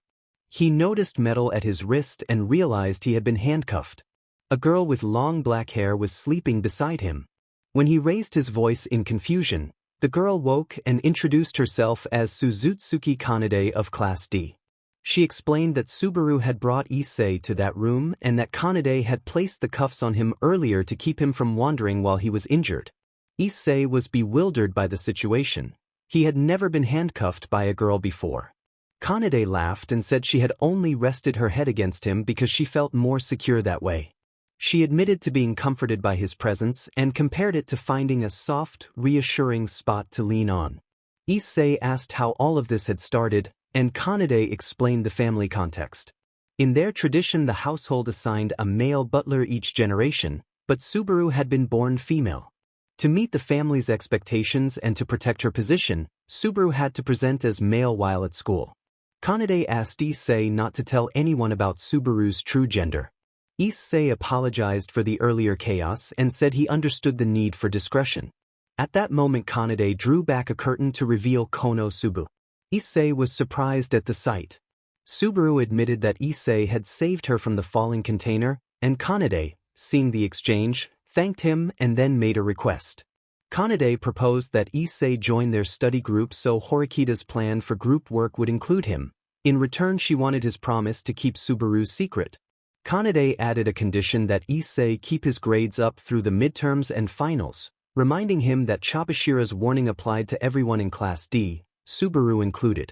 He noticed metal at his wrist and realized he had been handcuffed. A girl with long black hair was sleeping beside him. When he raised his voice in confusion, the girl woke and introduced herself as Suzutsuki Kanade of Class D. She explained that Subaru had brought Issei to that room and that Kanade had placed the cuffs on him earlier to keep him from wandering while he was injured. Issei was bewildered by the situation. He had never been handcuffed by a girl before. Kanade laughed and said she had only rested her head against him because she felt more secure that way. She admitted to being comforted by his presence and compared it to finding a soft, reassuring spot to lean on. Issei asked how all of this had started, and Kanade explained the family context. In their tradition, the household assigned a male butler each generation, but Subaru had been born female. To meet the family's expectations and to protect her position, Subaru had to present as male while at school. Kanade asked Issei not to tell anyone about Subaru's true gender. Issei apologized for the earlier chaos and said he understood the need for discretion. At that moment, Kanade drew back a curtain to reveal Konosuba. Issei was surprised at the sight. Subaru admitted that Issei had saved her from the falling container, and Kanade, seeing the exchange, thanked him and then made a request. Kanade proposed that Issei join their study group so Horikita's plan for group work would include him. In return, she wanted his promise to keep Subaru's secret. Kanade added a condition that Issei keep his grades up through the midterms and finals, reminding him that Chobashira's warning applied to everyone in Class D, Subaru included.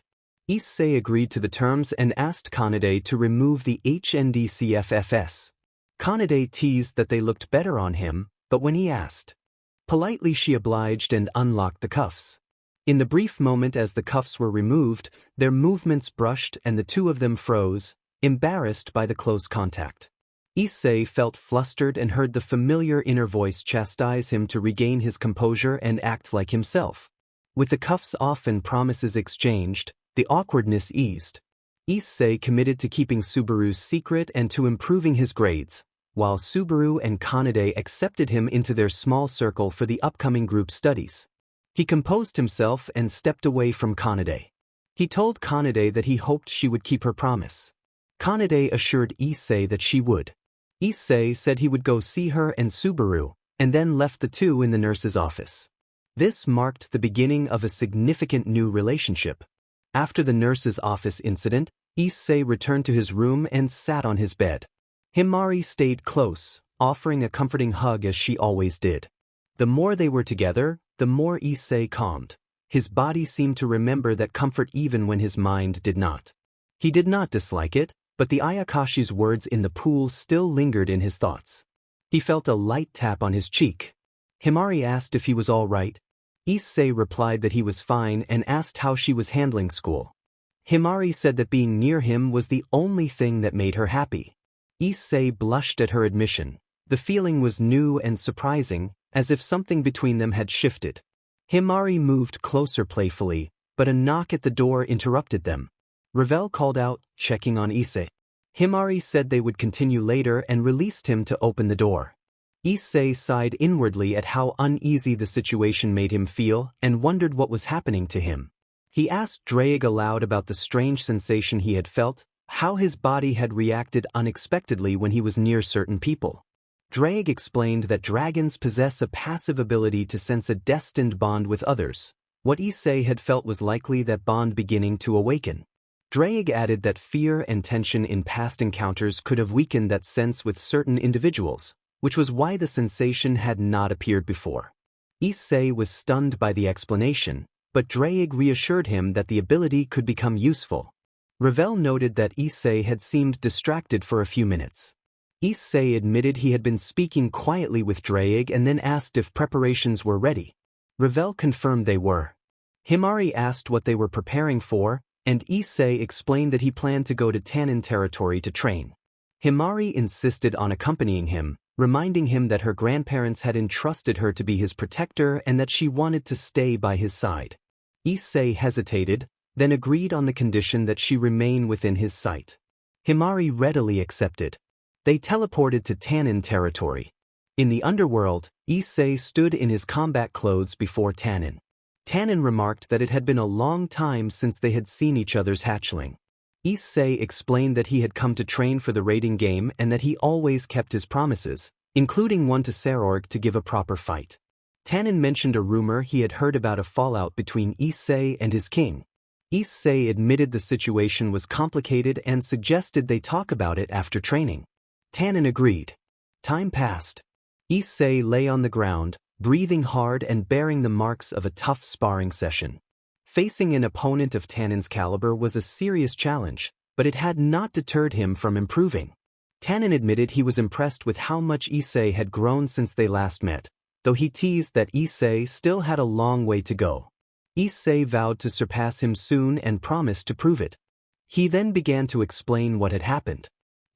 Issei agreed to the terms and asked Kanade to remove the HNDCFFS. Kanade teased that they looked better on him, but when he asked politely, she obliged and unlocked the cuffs. In the brief moment as the cuffs were removed, their movements brushed and the two of them froze, embarrassed by the close contact. Issei felt flustered and heard the familiar inner voice chastise him to regain his composure and act like himself. With the cuffs off and promises exchanged, the awkwardness eased. Issei committed to keeping Subaru's secret and to improving his grades, while Subaru and Kanade accepted him into their small circle for the upcoming group studies. He composed himself and stepped away from Kanade. He told Kanade that he hoped she would keep her promise. Kanade assured Issei that she would. Issei said he would go see her and Subaru, and then left the two in the nurse's office. This marked the beginning of a significant new relationship. After the nurse's office incident, Issei returned to his room and sat on his bed. Himari stayed close, offering a comforting hug as she always did. The more they were together, the more Issei calmed. His body seemed to remember that comfort even when his mind did not. He did not dislike it, but the Ayakashi's words in the pool still lingered in his thoughts. He felt a light tap on his cheek. Himari asked if he was all right. Issei replied that he was fine and asked how she was handling school. Himari said that being near him was the only thing that made her happy. Issei blushed at her admission. The feeling was new and surprising, as if something between them had shifted. Himari moved closer playfully, but a knock at the door interrupted them. Ravel called out, checking on Issei. Himari said they would continue later and released him to open the door. Issei sighed inwardly at how uneasy the situation made him feel and wondered what was happening to him. He asked Draig aloud about the strange sensation he had felt, how his body had reacted unexpectedly when he was near certain people. Draig explained that dragons possess a passive ability to sense a destined bond with others. What Issei had felt was likely that bond beginning to awaken. Draig added that fear and tension in past encounters could have weakened that sense with certain individuals, which was why the sensation had not appeared before. Issei was stunned by the explanation, but Draig reassured him that the ability could become useful. Ravel noted that Issei had seemed distracted for a few minutes. Issei admitted he had been speaking quietly with Draig and then asked if preparations were ready. Ravel confirmed they were. Himari asked what they were preparing for, and Issei explained that he planned to go to Tanin territory to train. Himari insisted on accompanying him, reminding him that her grandparents had entrusted her to be his protector and that she wanted to stay by his side. Issei hesitated, then agreed on the condition that she remain within his sight. Himari readily accepted. They teleported to Tanin territory. In the underworld, Issei stood in his combat clothes before Tanin. Tanin remarked that it had been a long time since they had seen each other's hatchling. Issei explained that he had come to train for the raiding game and that he always kept his promises, including one to Serorg to give a proper fight. Tanin mentioned a rumor he had heard about a fallout between Issei and his king. Issei admitted the situation was complicated and suggested they talk about it after training. Tanin agreed. Time passed. Issei lay on the ground, breathing hard and bearing the marks of a tough sparring session. Facing an opponent of Tanin's caliber was a serious challenge, but it had not deterred him from improving. Tanin admitted he was impressed with how much Issei had grown since they last met, though he teased that Issei still had a long way to go. Issei vowed to surpass him soon and promised to prove it. He then began to explain what had happened.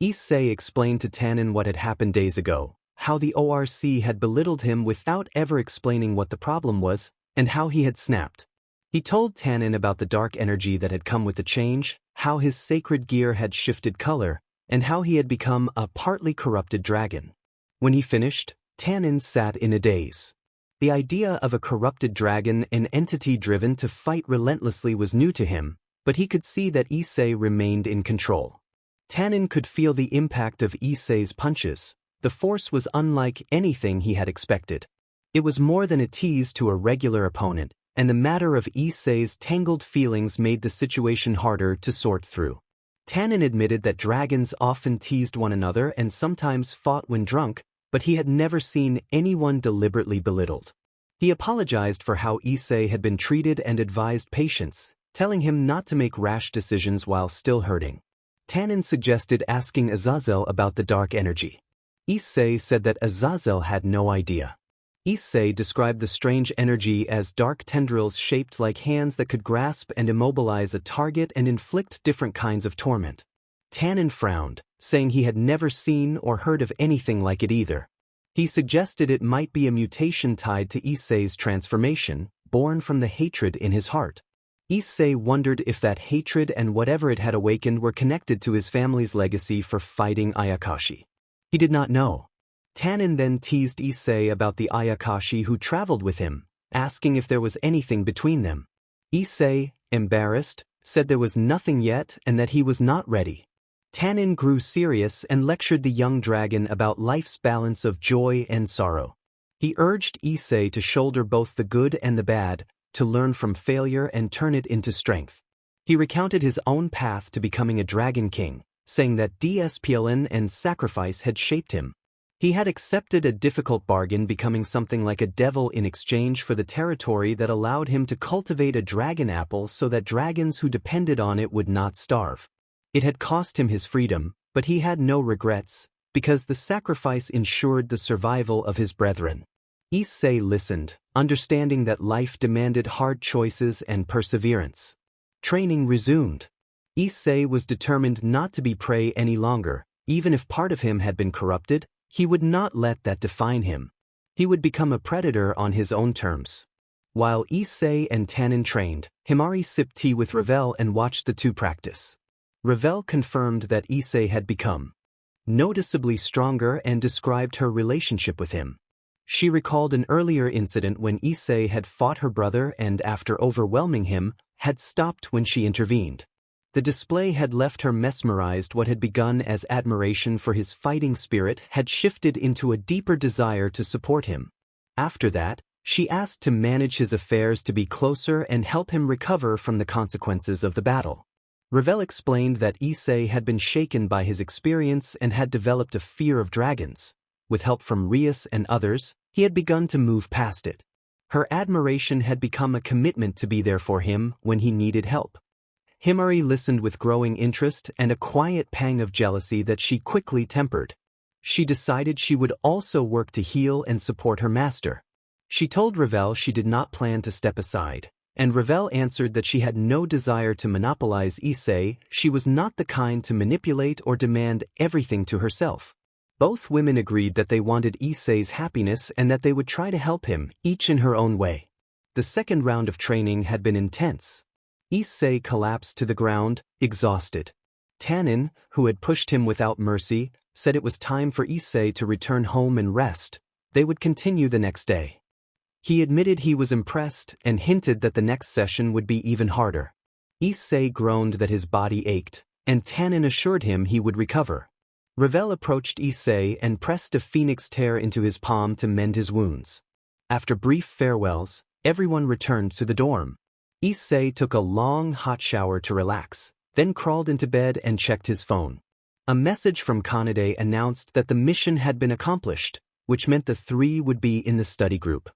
Issei explained to Tanin what had happened days ago, how the ORC had belittled him without ever explaining what the problem was, and how he had snapped. He told Tanin about the dark energy that had come with the change, how his sacred gear had shifted color, and how he had become a partly corrupted dragon. When he finished, Tanin sat in a daze. The idea of a corrupted dragon, an entity driven to fight relentlessly, was new to him, but he could see that Issei remained in control. Tanin could feel the impact of Issei's punches. The force was unlike anything he had expected. It was more than a tease to a regular opponent, and the matter of Issei's tangled feelings made the situation harder to sort through. Tanin admitted that dragons often teased one another and sometimes fought when drunk, but he had never seen anyone deliberately belittled. He apologized for how Issei had been treated and advised patience, telling him not to make rash decisions while still hurting. Tanin suggested asking Azazel about the dark energy. Issei said that Azazel had no idea. Issei described the strange energy as dark tendrils shaped like hands that could grasp and immobilize a target and inflict different kinds of torment. Tanin frowned, saying he had never seen or heard of anything like it either. He suggested it might be a mutation tied to Issei's transformation, born from the hatred in his heart. Issei wondered if that hatred and whatever it had awakened were connected to his family's legacy for fighting Ayakashi. He did not know. Tanin then teased Issei about the Ayakashi who traveled with him, asking if there was anything between them. Issei, embarrassed, said there was nothing yet and that he was not ready. Tanin grew serious and lectured the young dragon about life's balance of joy and sorrow. He urged Issei to shoulder both the good and the bad, to learn from failure and turn it into strength. He recounted his own path to becoming a dragon king, saying that discipline and sacrifice had shaped him. He had accepted a difficult bargain, becoming something like a devil in exchange for the territory that allowed him to cultivate a dragon apple so that dragons who depended on it would not starve. It had cost him his freedom, but he had no regrets, because the sacrifice ensured the survival of his brethren. Issei listened, understanding that life demanded hard choices and perseverance. Training resumed. Issei was determined not to be prey any longer. Even if part of him had been corrupted, he would not let that define him. He would become a predator on his own terms. While Issei and Tanin trained, Himari sipped tea with Ravel and watched the two practice. Ravel confirmed that Issei had become noticeably stronger and described her relationship with him. She recalled an earlier incident when Issei had fought her brother and, after overwhelming him, had stopped when she intervened. The display had left her mesmerized. What had begun as admiration for his fighting spirit had shifted into a deeper desire to support him. After that, she asked to manage his affairs, to be closer and help him recover from the consequences of the battle. Ravel explained that Issei had been shaken by his experience and had developed a fear of dragons. With help from Rias and others, he had begun to move past it. Her admiration had become a commitment to be there for him when he needed help. Himari listened with growing interest and a quiet pang of jealousy that she quickly tempered. She decided she would also work to heal and support her master. She told Ravel she did not plan to step aside, and Ravel answered that she had no desire to monopolize Issei. She was not the kind to manipulate or demand everything to herself. Both women agreed that they wanted Issei's happiness and that they would try to help him, each in her own way. The second round of training had been intense. Issei collapsed to the ground, exhausted. Tanin, who had pushed him without mercy, said it was time for Issei to return home and rest. They would continue the next day. He admitted he was impressed and hinted that the next session would be even harder. Issei groaned that his body ached, and Tannen assured him he would recover. Ravel approached Issei and pressed a phoenix tear into his palm to mend his wounds. After brief farewells, everyone returned to the dorm. Issei took a long hot shower to relax, then crawled into bed and checked his phone. A message from Kanade announced that the mission had been accomplished, which meant the three would be in the study group.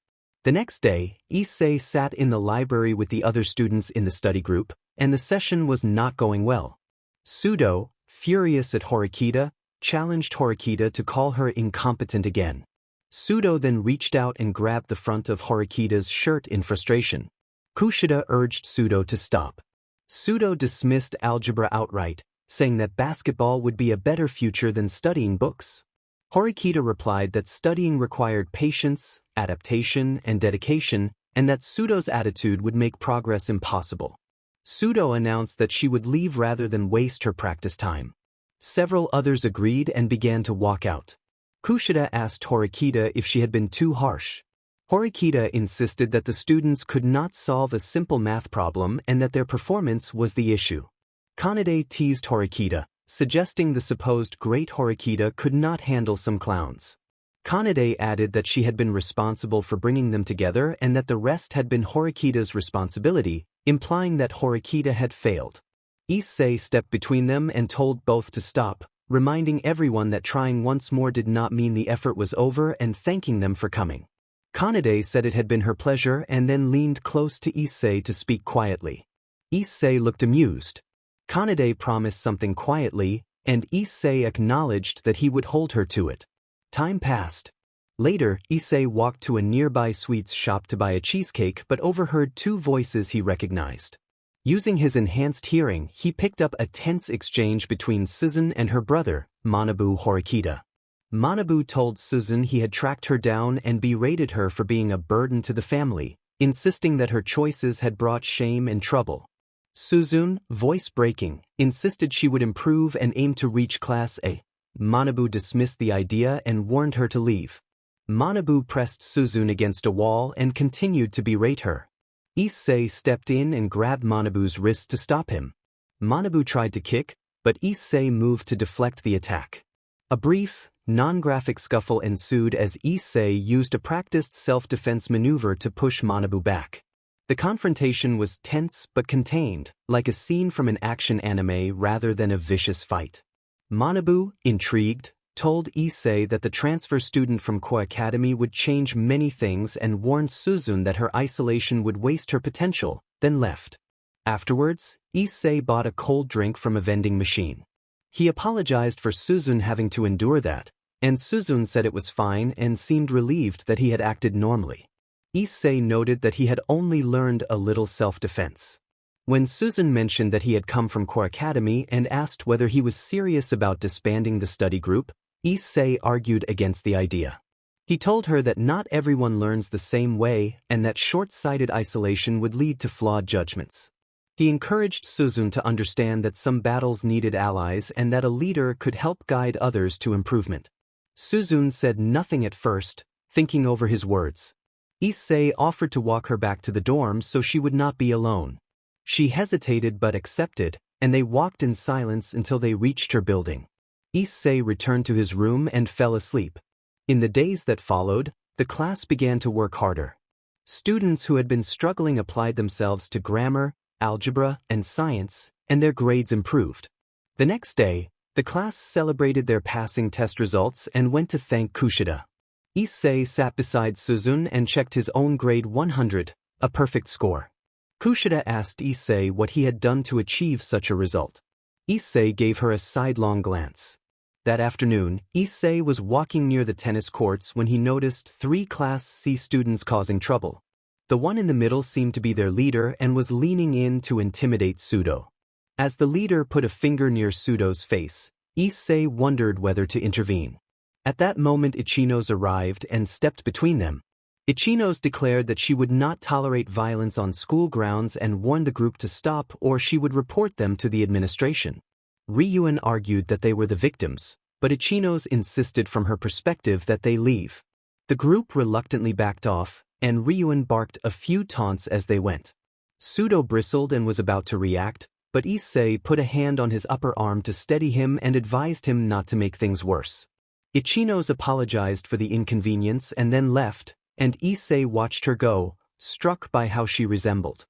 The next day, Issei sat in the library with the other students in the study group, and the session was not going well. Sudo, furious at Horikita, challenged Horikita to call her incompetent again. Sudo then reached out and grabbed the front of Horikita's shirt in frustration. Kushida urged Sudo to stop. Sudo dismissed algebra outright, saying that basketball would be a better future than studying books. Horikita replied that studying required patience, adaptation, and dedication, and that Sudo's attitude would make progress impossible. Sudo announced that she would leave rather than waste her practice time. Several others agreed and began to walk out. Kushida asked Horikita if she had been too harsh. Horikita insisted that the students could not solve a simple math problem and that their performance was the issue. Kanade teased Horikita, suggesting the supposed great Horikita could not handle some clowns. Kanade added that she had been responsible for bringing them together and that the rest had been Horikita's responsibility, implying that Horikita had failed. Issei stepped between them and told both to stop, reminding everyone that trying once more did not mean the effort was over and thanking them for coming. Kanade said it had been her pleasure and then leaned close to Issei to speak quietly. Issei looked amused. Kanade promised something quietly, and Issei acknowledged that he would hold her to it. Time passed. Later, Issei walked to a nearby sweets shop to buy a cheesecake but overheard two voices he recognized. Using his enhanced hearing, he picked up a tense exchange between Susan and her brother, Manabu Horikita. Manabu told Susan he had tracked her down and berated her for being a burden to the family, insisting that her choices had brought shame and trouble. Susan, voice breaking, insisted she would improve and aim to reach Class A. Manabu dismissed the idea and warned her to leave. Manabu pressed Susan against a wall and continued to berate her. Issei stepped in and grabbed Manabu's wrist to stop him. Manabu tried to kick, but Issei moved to deflect the attack. A brief, non-graphic scuffle ensued as Issei used a practiced self-defense maneuver to push Manabu back. The confrontation was tense but contained, like a scene from an action anime rather than a vicious fight. Manabu, intrigued, told Issei that the transfer student from Koi Academy would change many things and warned Susan that her isolation would waste her potential, then left. Afterwards, Issei bought a cold drink from a vending machine. He apologized for Susan having to endure that, and Susan said it was fine and seemed relieved that he had acted normally. Issei noted that he had only learned a little self-defense. When Susan mentioned that he had come from Koi Academy and asked whether he was serious about disbanding the study group, Issei argued against the idea. He told her that not everyone learns the same way and that short-sighted isolation would lead to flawed judgments. He encouraged Susan to understand that some battles needed allies and that a leader could help guide others to improvement. Susan said nothing at first, thinking over his words. Issei offered to walk her back to the dorm so she would not be alone. She hesitated but accepted, and they walked in silence until they reached her building. Issei returned to his room and fell asleep. In the days that followed, the class began to work harder. Students who had been struggling applied themselves to grammar, algebra, and science, and their grades improved. The next day, the class celebrated their passing test results and went to thank Kushida. Issei sat beside Susan and checked his own grade 100, a perfect score. Kushida asked Issei what he had done to achieve such a result. Issei gave her a sidelong glance. That afternoon, Issei was walking near the tennis courts when he noticed 3 Class C students causing trouble. The one in the middle seemed to be their leader and was leaning in to intimidate Sudo. As the leader put a finger near Sudo's face, Issei wondered whether to intervene. At that moment Ichinos arrived and stepped between them. Ichinos declared that she would not tolerate violence on school grounds and warned the group to stop or she would report them to the administration. Ryuan argued that they were the victims, but Ichinos insisted from her perspective that they leave. The group reluctantly backed off, and Ryuan barked a few taunts as they went. Sudo bristled and was about to react, but Issei put a hand on his upper arm to steady him and advised him not to make things worse. Ichinos apologized for the inconvenience and then left, and Issei watched her go, struck by how she resembled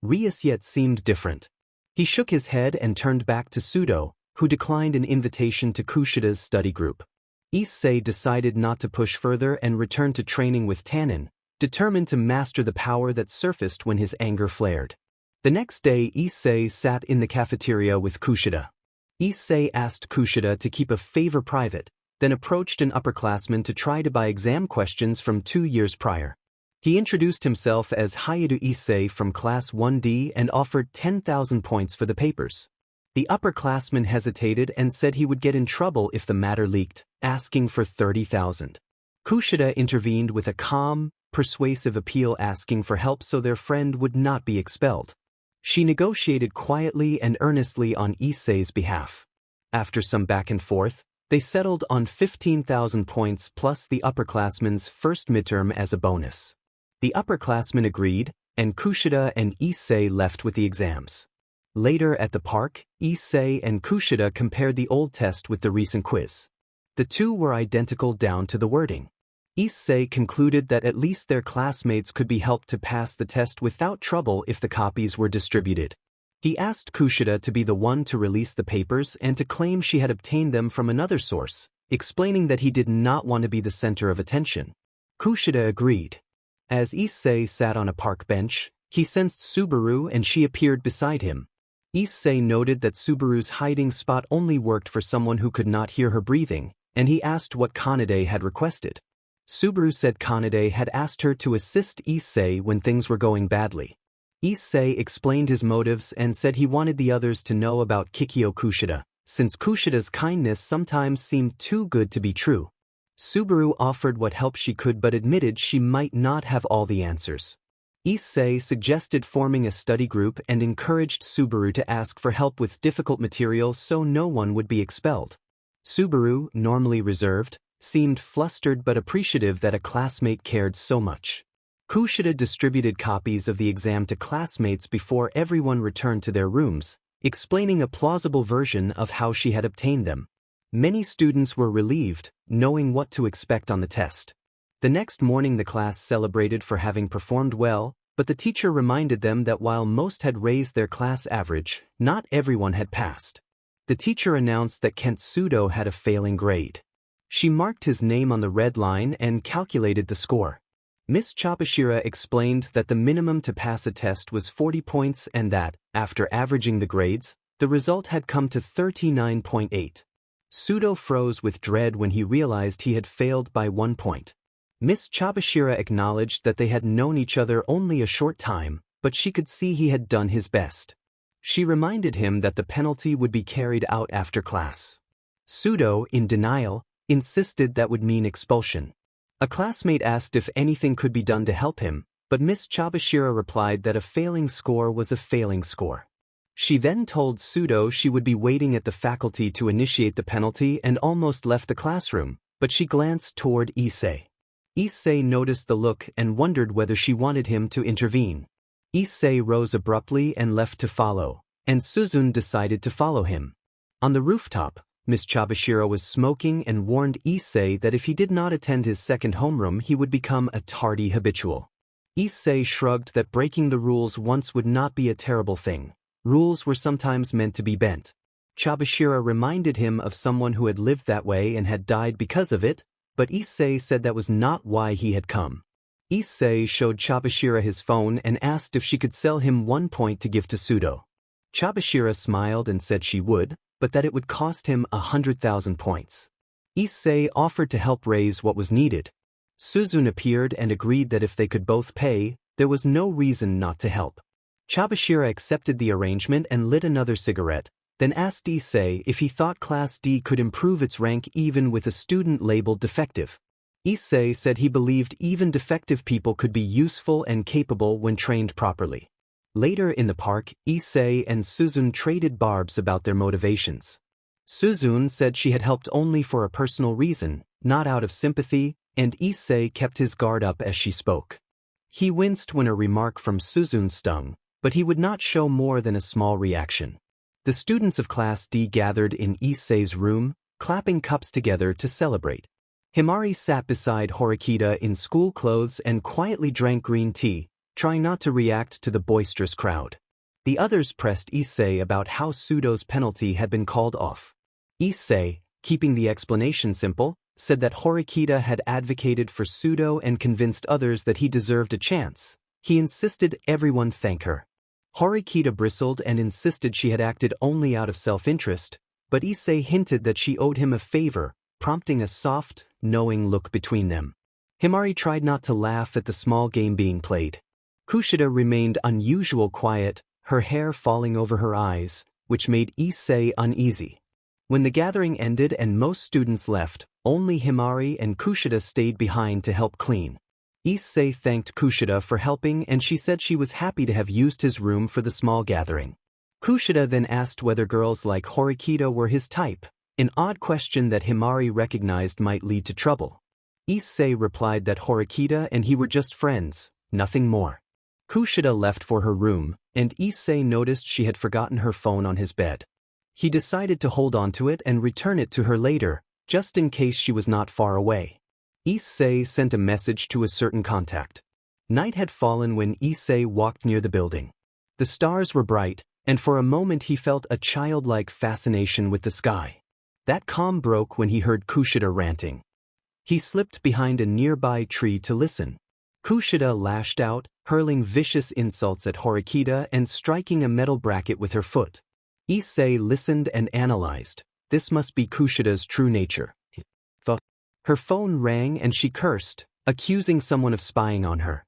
Rias yet seemed different. He shook his head and turned back to Sudo, who declined an invitation to Kushida's study group. Issei decided not to push further and returned to training with Tanin, determined to master the power that surfaced when his anger flared. The next day Issei sat in the cafeteria with Kushida. Issei asked Kushida to keep a favor private, then approached an upperclassman to try to buy exam questions from 2 years prior. He introduced himself as Hayato Issei from Class 1D and offered 10,000 points for the papers. The upperclassman hesitated and said he would get in trouble if the matter leaked, asking for 30,000. Kushida intervened with a calm, persuasive appeal asking for help so their friend would not be expelled. She negotiated quietly and earnestly on Issei's behalf. After some back and forth, they settled on 15,000 points plus the upperclassman's first midterm as a bonus. The upperclassman agreed, and Kushida and Issei left with the exams. Later at the park, Issei and Kushida compared the old test with the recent quiz. The two were identical down to the wording. Issei concluded that at least their classmates could be helped to pass the test without trouble if the copies were distributed. He asked Kushida to be the one to release the papers and to claim she had obtained them from another source, explaining that he did not want to be the center of attention. Kushida agreed. As Issei sat on a park bench, he sensed Subaru and she appeared beside him. Issei noted that Subaru's hiding spot only worked for someone who could not hear her breathing, and he asked what Kanade had requested. Subaru said Kanade had asked her to assist Issei when things were going badly. Issei explained his motives and said he wanted the others to know about Kikyo Kushida, since Kushida's kindness sometimes seemed too good to be true. Subaru offered what help she could but admitted she might not have all the answers. Issei suggested forming a study group and encouraged Subaru to ask for help with difficult material so no one would be expelled. Subaru, normally reserved, seemed flustered but appreciative that a classmate cared so much. Kushida distributed copies of the exam to classmates before everyone returned to their rooms, explaining a plausible version of how she had obtained them. Many students were relieved, knowing what to expect on the test. The next morning the class celebrated for having performed well, but the teacher reminded them that while most had raised their class average, not everyone had passed. The teacher announced that Kent Sudo had a failing grade. She marked his name on the red line and calculated the score. Miss Chapashira explained that the minimum to pass a test was 40 points and that, after averaging the grades, the result had come to 39.8. Sudo froze with dread when he realized he had failed by 1 point. Miss Chapashira acknowledged that they had known each other only a short time, but she could see he had done his best. She reminded him that the penalty would be carried out after class. Sudo, in denial, insisted that would mean expulsion. A classmate asked if anything could be done to help him, but Miss Chapashira replied that a failing score was a failing score. She then told Sudo she would be waiting at the faculty to initiate the penalty and almost left the classroom, but she glanced toward Issei. Issei noticed the look and wondered whether she wanted him to intervene. Issei rose abruptly and left to follow, and Suzun decided to follow him. On the rooftop, Miss Chapashira was smoking and warned Issei that if he did not attend his second homeroom he would become a tardy habitual. Issei shrugged that breaking the rules once would not be a terrible thing. Rules were sometimes meant to be bent. Chapashira reminded him of someone who had lived that way and had died because of it, but Issei said that was not why he had come. Issei showed Chapashira his phone and asked if she could sell him 1 point to give to Sudo. Chapashira smiled and said she would, but that it would cost him 100,000 points. Issei offered to help raise what was needed. Suzun appeared and agreed that if they could both pay, there was no reason not to help. Chapashira accepted the arrangement and lit another cigarette, then asked Issei if he thought Class D could improve its rank even with a student labeled defective. Issei said he believed even defective people could be useful and capable when trained properly. Later in the park, Issei and Suzun traded barbs about their motivations. Suzune said she had helped only for a personal reason, not out of sympathy, and Issei kept his guard up as she spoke. He winced when a remark from Suzune stung, but he would not show more than a small reaction. The students of Class D gathered in Issei's room, clapping cups together to celebrate. Himari sat beside Horikita in school clothes and quietly drank green tea, trying not to react to the boisterous crowd. The others pressed Issei about how Sudo's penalty had been called off. Issei, keeping the explanation simple, said that Horikita had advocated for Sudo and convinced others that he deserved a chance. He insisted everyone thank her. Horikita bristled and insisted she had acted only out of self-interest, but Issei hinted that she owed him a favor, prompting a soft, knowing look between them. Himari tried not to laugh at the small game being played. Kushida remained unusual quiet, her hair falling over her eyes, which made Issei uneasy. When the gathering ended and most students left, only Himari and Kushida stayed behind to help clean. Issei thanked Kushida for helping and she said she was happy to have used his room for the small gathering. Kushida then asked whether girls like Horikita were his type, an odd question that Himari recognized might lead to trouble. Issei replied that Horikita and he were just friends, nothing more. Kushida left for her room, and Issei noticed she had forgotten her phone on his bed. He decided to hold on to it and return it to her later, just in case she was not far away. Issei sent a message to a certain contact. Night had fallen when Issei walked near the building. The stars were bright, and for a moment he felt a childlike fascination with the sky. That calm broke when he heard Kushida ranting. He slipped behind a nearby tree to listen. Kushida lashed out, hurling vicious insults at Horikita and striking a metal bracket with her foot. Issei listened and analyzed. This must be Kushida's true nature. Her phone rang and she cursed, accusing someone of spying on her.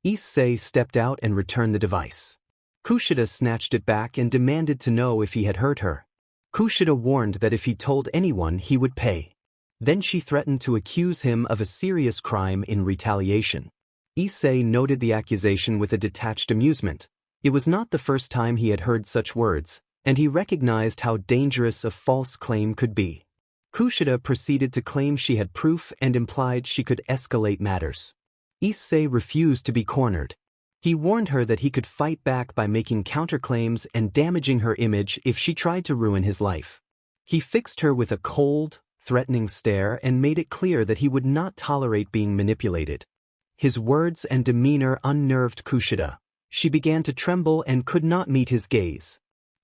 Issei stepped out and returned the device. Kushida snatched it back and demanded to know if he had hurt her. Kushida warned that if he told anyone he would pay. Then she threatened to accuse him of a serious crime in retaliation. Issei noted the accusation with a detached amusement. It was not the first time he had heard such words, and he recognized how dangerous a false claim could be. Kushida proceeded to claim she had proof and implied she could escalate matters. Issei refused to be cornered. He warned her that he could fight back by making counterclaims and damaging her image if she tried to ruin his life. He fixed her with a cold, threatening stare and made it clear that he would not tolerate being manipulated. His words and demeanor unnerved Kushida. She began to tremble and could not meet his gaze.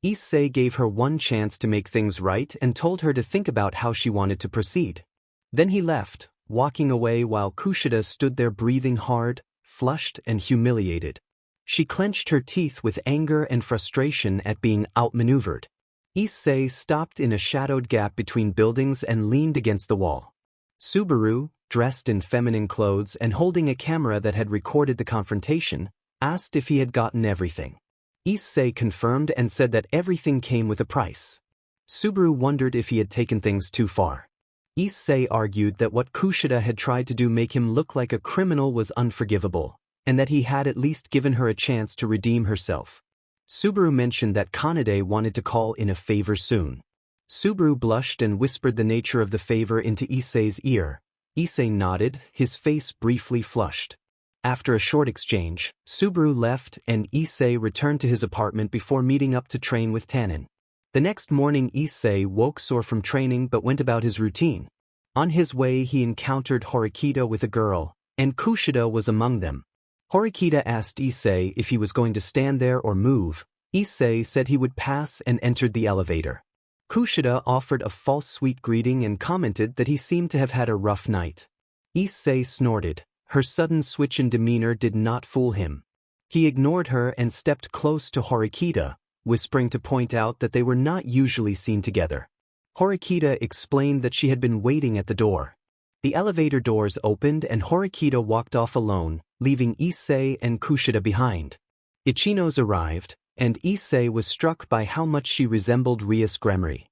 Issei gave her one chance to make things right and told her to think about how she wanted to proceed. Then he left, walking away while Kushida stood there breathing hard, flushed and humiliated. She clenched her teeth with anger and frustration at being outmaneuvered. Issei stopped in a shadowed gap between buildings and leaned against the wall. Subaru, dressed in feminine clothes and holding a camera that had recorded the confrontation, asked if he had gotten everything. Issei confirmed and said that everything came with a price. Subaru wondered if he had taken things too far. Issei argued that what Kushida had tried to do make him look like a criminal was unforgivable, and that he had at least given her a chance to redeem herself. Subaru mentioned that Kanade wanted to call in a favor soon. Subaru blushed and whispered the nature of the favor into Issei's ear. Issei nodded, his face briefly flushed. After a short exchange, Subaru left and Issei returned to his apartment before meeting up to train with Tannen. The next morning Issei woke sore from training but went about his routine. On his way he encountered Horikita with a girl, and Kushida was among them. Horikita asked Issei if he was going to stand there or move. Issei said he would pass and entered the elevator. Kushida offered a false sweet greeting and commented that he seemed to have had a rough night. Issei snorted. Her sudden switch in demeanor did not fool him. He ignored her and stepped close to Horikita, whispering to point out that they were not usually seen together. Horikita explained that she had been waiting at the door. The elevator doors opened and Horikita walked off alone, leaving Issei and Kushida behind. Ichinos arrived, and Issei was struck by how much she resembled Rias Gremory.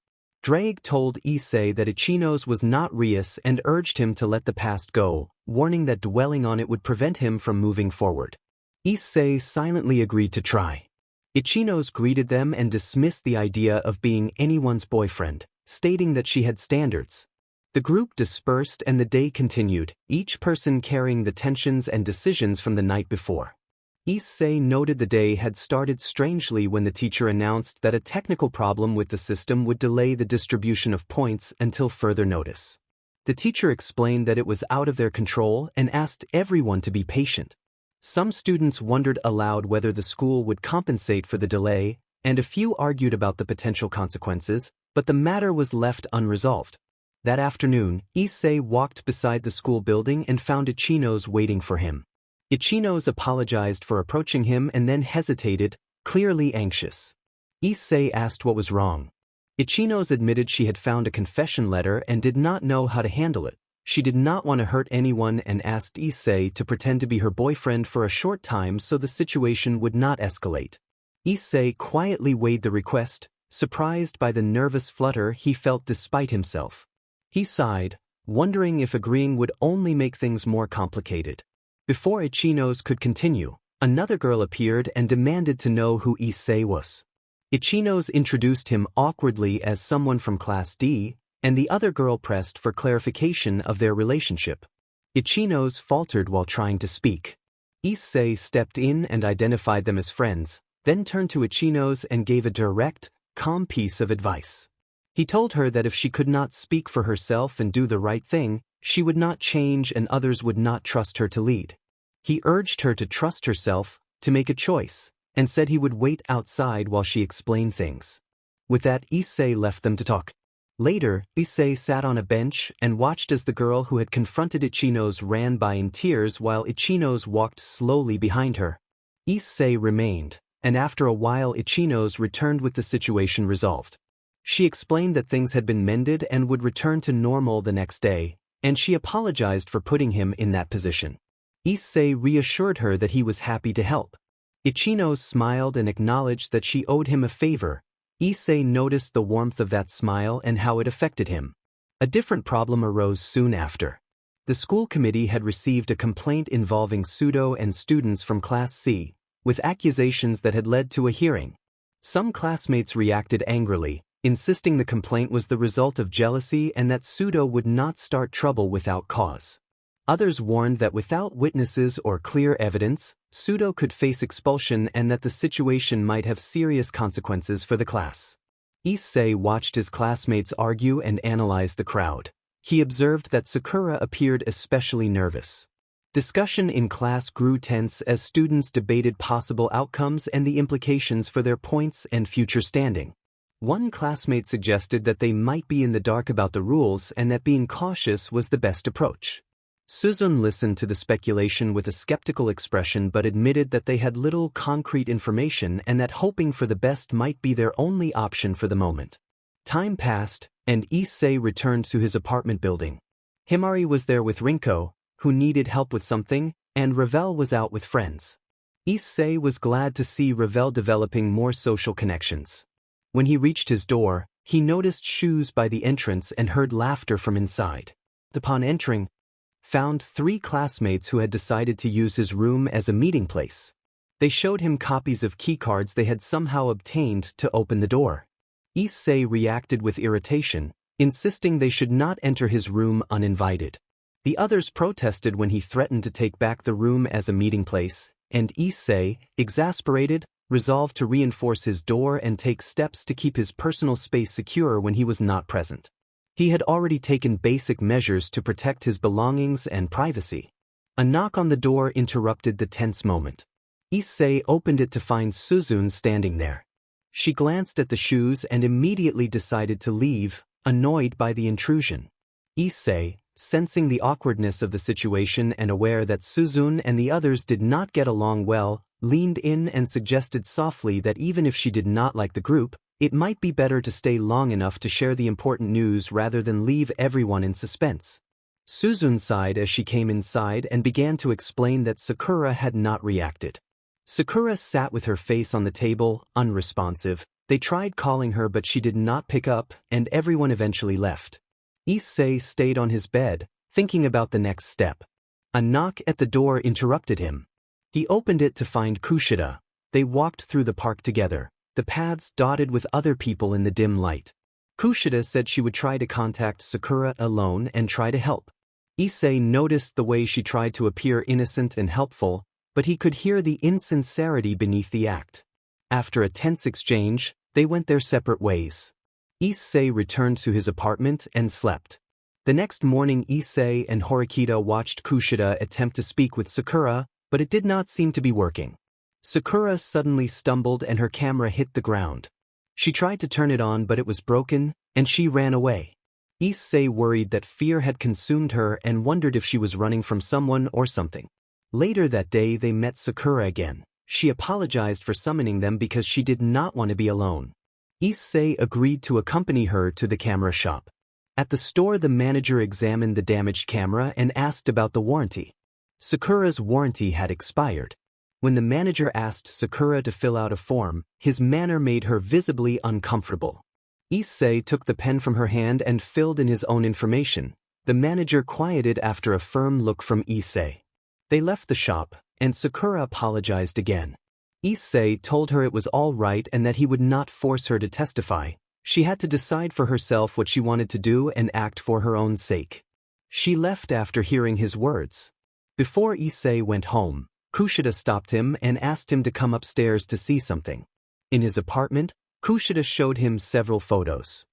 Drake told Issei that Ichinos was not Rias and urged him to let the past go, warning that dwelling on it would prevent him from moving forward. Issei silently agreed to try. Ichinos greeted them and dismissed the idea of being anyone's boyfriend, stating that she had standards. The group dispersed and the day continued, each person carrying the tensions and decisions from the night before. Issei noted the day had started strangely when the teacher announced that a technical problem with the system would delay the distribution of points until further notice. The teacher explained that it was out of their control and asked everyone to be patient. Some students wondered aloud whether the school would compensate for the delay, and a few argued about the potential consequences, but the matter was left unresolved. That afternoon, Issei walked beside the school building and found Ichinos waiting for him. Ichinos apologized for approaching him and then hesitated, clearly anxious. Issei asked what was wrong. Ichinos admitted she had found a confession letter and did not know how to handle it. She did not want to hurt anyone and asked Issei to pretend to be her boyfriend for a short time so the situation would not escalate. Issei quietly weighed the request, surprised by the nervous flutter he felt despite himself. He sighed, wondering if agreeing would only make things more complicated. Before Ichinos could continue, another girl appeared and demanded to know who Issei was. Ichinos introduced him awkwardly as someone from Class D, and the other girl pressed for clarification of their relationship. Ichinos faltered while trying to speak. Issei stepped in and identified them as friends, then turned to Ichinos and gave a direct, calm piece of advice. He told her that if she could not speak for herself and do the right thing, she would not change and others would not trust her to lead. He urged her to trust herself, to make a choice, and said he would wait outside while she explained things. With that, Issei left them to talk. Later, Issei sat on a bench and watched as the girl who had confronted Ichinos ran by in tears while Ichinos walked slowly behind her. Issei remained, and after a while Ichinos returned with the situation resolved. She explained that things had been mended and would return to normal the next day, and she apologized for putting him in that position. Issei reassured her that he was happy to help. Ichinos smiled and acknowledged that she owed him a favor. Issei noticed the warmth of that smile and how it affected him. A different problem arose soon after. The school committee had received a complaint involving pseudo and students from Class C, with accusations that had led to a hearing. Some classmates reacted angrily, insisting the complaint was the result of jealousy and that pseudo would not start trouble without cause. Others warned that without witnesses or clear evidence, pseudo could face expulsion and that the situation might have serious consequences for the class. Issei watched his classmates argue and analyze the crowd. He observed that Sakura appeared especially nervous. Discussion in class grew tense as students debated possible outcomes and the implications for their points and future standing. One classmate suggested that they might be in the dark about the rules and that being cautious was the best approach. Suzun listened to the speculation with a skeptical expression but admitted that they had little concrete information and that hoping for the best might be their only option for the moment. Time passed, and Issei returned to his apartment building. Himari was there with Rinko, who needed help with something, and Ravel was out with friends. Issei was glad to see Ravel developing more social connections. When he reached his door, he noticed shoes by the entrance and heard laughter from inside. Upon entering, found 3 classmates who had decided to use his room as a meeting place. They showed him copies of keycards they had somehow obtained to open the door. Issei reacted with irritation, insisting they should not enter his room uninvited. The others protested when he threatened to take back the room as a meeting place, and Issei, exasperated, resolved to reinforce his door and take steps to keep his personal space secure when he was not present. He had already taken basic measures to protect his belongings and privacy. A knock on the door interrupted the tense moment. Issei opened it to find Suzun standing there. She glanced at the shoes and immediately decided to leave, annoyed by the intrusion. Issei, sensing the awkwardness of the situation and aware that Suzun and the others did not get along well, leaned in and suggested softly that even if she did not like the group, it might be better to stay long enough to share the important news rather than leave everyone in suspense. Suzun sighed as she came inside and began to explain that Sakura had not reacted. Sakura sat with her face on the table, unresponsive. They tried calling her but she did not pick up, and everyone eventually left. Issei stayed on his bed, thinking about the next step. A knock at the door interrupted him. He opened it to find Kushida. They walked through the park together, the paths dotted with other people in the dim light. Kushida said she would try to contact Sakura alone and try to help. Issei noticed the way she tried to appear innocent and helpful, but he could hear the insincerity beneath the act. After a tense exchange, they went their separate ways. Issei returned to his apartment and slept. The next morning Issei and Horikita watched Kushida attempt to speak with Sakura, but it did not seem to be working. Sakura suddenly stumbled and her camera hit the ground. She tried to turn it on but it was broken, and she ran away. Issei worried that fear had consumed her and wondered if she was running from someone or something. Later that day they met Sakura again. She apologized for summoning them because she did not want to be alone. Issei agreed to accompany her to the camera shop. At the store the manager examined the damaged camera and asked about the warranty. Sakura's warranty had expired. When the manager asked Sakura to fill out a form, his manner made her visibly uncomfortable. Issei took the pen from her hand and filled in his own information. The manager quieted after a firm look from Issei. They left the shop, and Sakura apologized again. Issei told her it was all right and that he would not force her to testify. She had to decide for herself what she wanted to do and act for her own sake. She left after hearing his words. Before Issei went home, Kushida stopped him and asked him to come upstairs to see something. In his apartment, Kushida showed him several photos.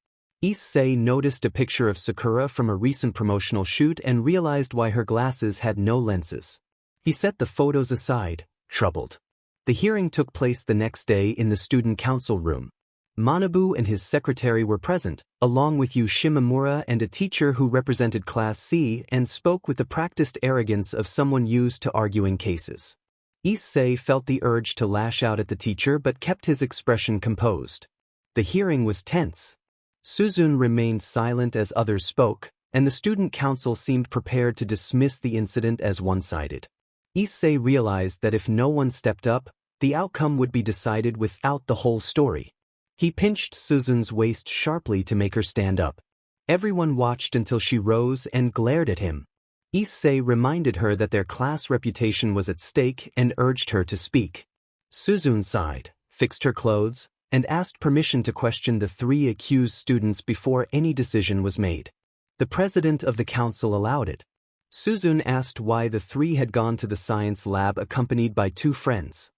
Issei noticed a picture of Sakura from a recent promotional shoot and realized why her glasses had no lenses. He set the photos aside, troubled. The hearing took place the next day in the student council room. Manabu and his secretary were present, along with Yu Shimamura and a teacher who represented Class C and spoke with the practiced arrogance of someone used to arguing cases. Issei felt the urge to lash out at the teacher but kept his expression composed. The hearing was tense. Suzune remained silent as others spoke, and the student council seemed prepared to dismiss the incident as one-sided. Issei realized that if no one stepped up, the outcome would be decided without the whole story. He pinched Suzune's waist sharply to make her stand up. Everyone watched until she rose and glared at him. Issei reminded her that their class reputation was at stake and urged her to speak. Suzune sighed, fixed her clothes, and asked permission to question the 3 accused students before any decision was made. The president of the council allowed it. Suzune asked why the 3 had gone to the science lab accompanied by 2 friends.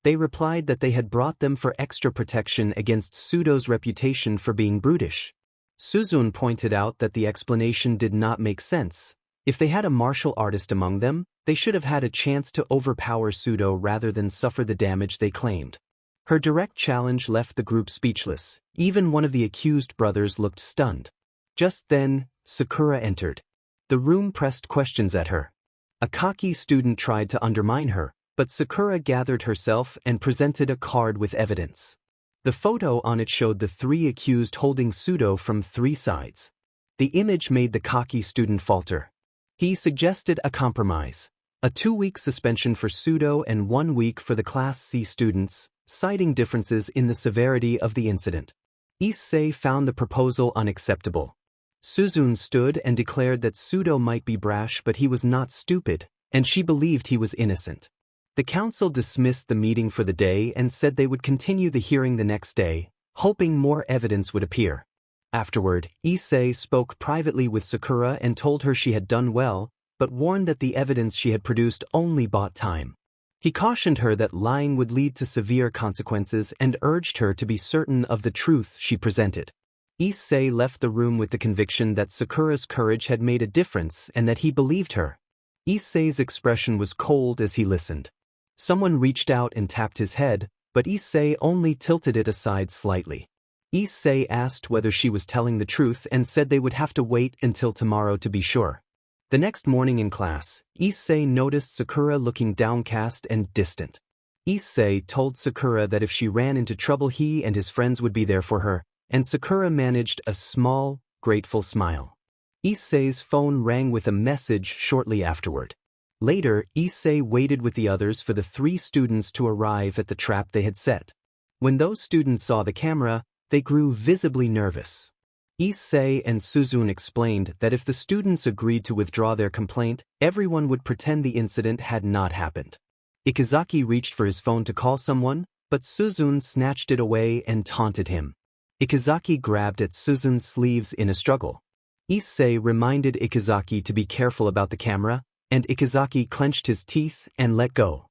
They replied that they had brought them for extra protection against Sudo's reputation for being brutish. Suzune pointed out that the explanation did not make sense. If they had a martial artist among them, they should have had a chance to overpower Sudo rather than suffer the damage they claimed. Her direct challenge left the group speechless. Even one of the accused brothers looked stunned. Just then, Sakura entered. The room pressed questions at her. A cocky student tried to undermine her, but Sakura gathered herself and presented a card with evidence. The photo on it showed the 3 accused holding Sudo from 3 sides. The image made the cocky student falter. He suggested a compromise, a 2-week suspension for Sudo and 1 week for the Class C students, citing differences in the severity of the incident. Issei found the proposal unacceptable. Suzune stood and declared that Sudo might be brash but he was not stupid, and she believed he was innocent. The council dismissed the meeting for the day and said they would continue the hearing the next day, hoping more evidence would appear. Afterward, Issei spoke privately with Sakura and told her she had done well, but warned that the evidence she had produced only bought time. He cautioned her that lying would lead to severe consequences and urged her to be certain of the truth she presented. Issei left the room with the conviction that Sakura's courage had made a difference and that he believed her. Issei's expression was cold as he listened. Someone reached out and tapped his head, but Issei only tilted it aside slightly. Issei asked whether she was telling the truth and said they would have to wait until tomorrow to be sure. The next morning in class, Issei noticed Sakura looking downcast and distant. Issei told Sakura that if she ran into trouble he and his friends would be there for her, and Sakura managed a small, grateful smile. Issei's phone rang with a message shortly afterward. Later, Issei waited with the others for the 3 students to arrive at the trap they had set. When those students saw the camera, they grew visibly nervous. Issei and Suzune explained that if the students agreed to withdraw their complaint, everyone would pretend the incident had not happened. Ikazaki reached for his phone to call someone, but Suzune snatched it away and taunted him. Ikazaki grabbed at Suzun's sleeves in a struggle. Issei reminded Ikazaki to be careful about the camera, and Ikazaki clenched his teeth and let go.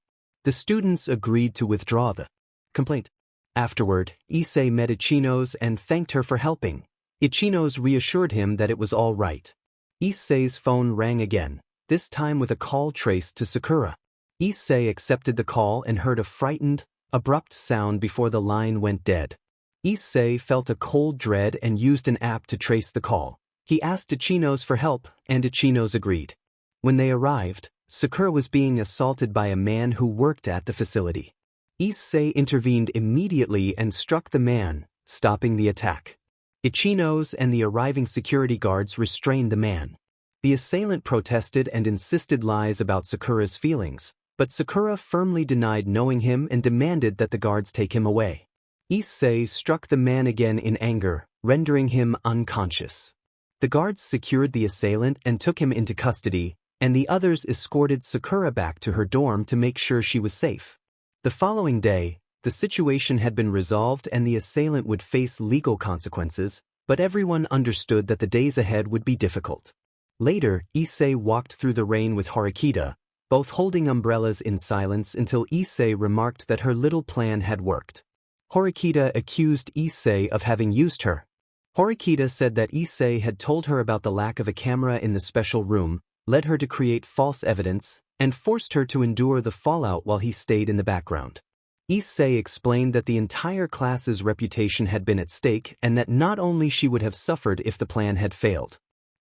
The students agreed to withdraw the complaint. Afterward, Issei met Ichinos and thanked her for helping. Ichinos reassured him that it was all right. Issei's phone rang again, this time with a call traced to Sakura. Issei accepted the call and heard a frightened, abrupt sound before the line went dead. Issei felt a cold dread and used an app to trace the call. He asked Ichinos for help, and Ichinos agreed. When they arrived, Sakura was being assaulted by a man who worked at the facility. Issei intervened immediately and struck the man, stopping the attack. Ichinos and the arriving security guards restrained the man. The assailant protested and insisted lies about Sakura's feelings, but Sakura firmly denied knowing him and demanded that the guards take him away. Issei struck the man again in anger, rendering him unconscious. The guards secured the assailant and took him into custody, and the others escorted Sakura back to her dorm to make sure she was safe. The following day, the situation had been resolved and the assailant would face legal consequences, but everyone understood that the days ahead would be difficult. Later, Issei walked through the rain with Horikita, both holding umbrellas in silence until Issei remarked that her little plan had worked. Horikita accused Issei of having used her. Horikita said that Issei had told her about the lack of a camera in the special room, led her to create false evidence, and forced her to endure the fallout while he stayed in the background. Issei explained that the entire class's reputation had been at stake and that not only she would have suffered if the plan had failed.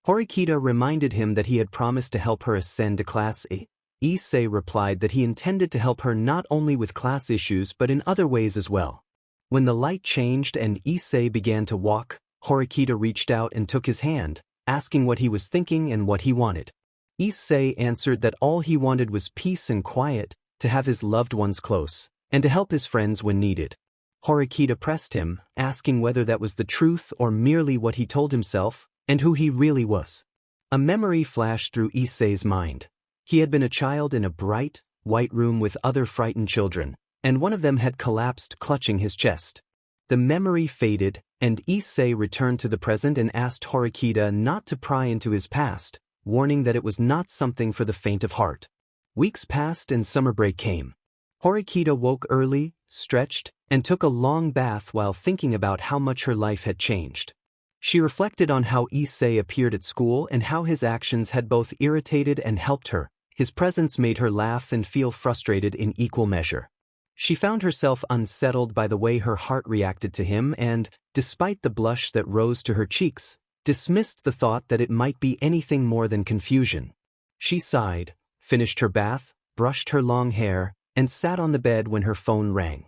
Horikita reminded him that he had promised to help her ascend to Class A. Issei replied that he intended to help her not only with class issues but in other ways as well. When the light changed and Issei began to walk, Horikita reached out and took his hand, asking what he was thinking and what he wanted. Issei answered that all he wanted was peace and quiet, to have his loved ones close, and to help his friends when needed. Horikita pressed him, asking whether that was the truth or merely what he told himself, and who he really was. A memory flashed through Issei's mind. He had been a child in a bright, white room with other frightened children, and one of them had collapsed clutching his chest. The memory faded, and Issei returned to the present and asked Horikita not to pry into his past, warning that it was not something for the faint of heart. Weeks passed and summer break came. Horikita woke early, stretched, and took a long bath while thinking about how much her life had changed. She reflected on how Issei appeared at school and how his actions had both irritated and helped her. His presence made her laugh and feel frustrated in equal measure. She found herself unsettled by the way her heart reacted to him and, despite the blush that rose to her cheeks, dismissed the thought that it might be anything more than confusion. She sighed, finished her bath, brushed her long hair, and sat on the bed when her phone rang.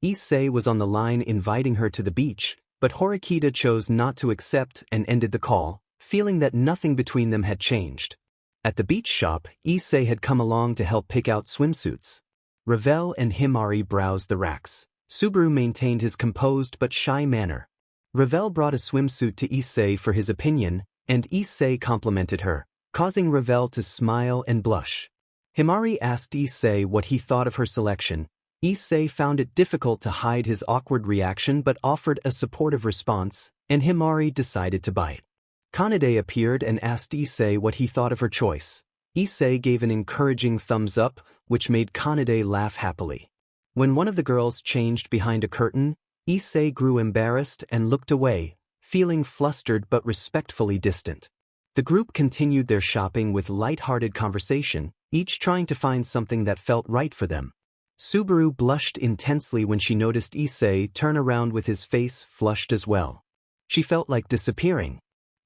Issei was on the line inviting her to the beach, but Horikita chose not to accept and ended the call, feeling that nothing between them had changed. At the beach shop, Issei had come along to help pick out swimsuits. Ravel and Himari browsed the racks. Subaru maintained his composed but shy manner. Ravel brought a swimsuit to Issei for his opinion, and Issei complimented her, causing Ravel to smile and blush. Himari asked Issei what he thought of her selection. Issei found it difficult to hide his awkward reaction but offered a supportive response, and Himari decided to buy it. Kanade appeared and asked Issei what he thought of her choice. Issei gave an encouraging thumbs up, which made Kanade laugh happily. When one of the girls changed behind a curtain, Issei grew embarrassed and looked away, feeling flustered but respectfully distant. The group continued their shopping with light-hearted conversation, each trying to find something that felt right for them. Subaru blushed intensely when she noticed Issei turn around with his face flushed as well. She felt like disappearing.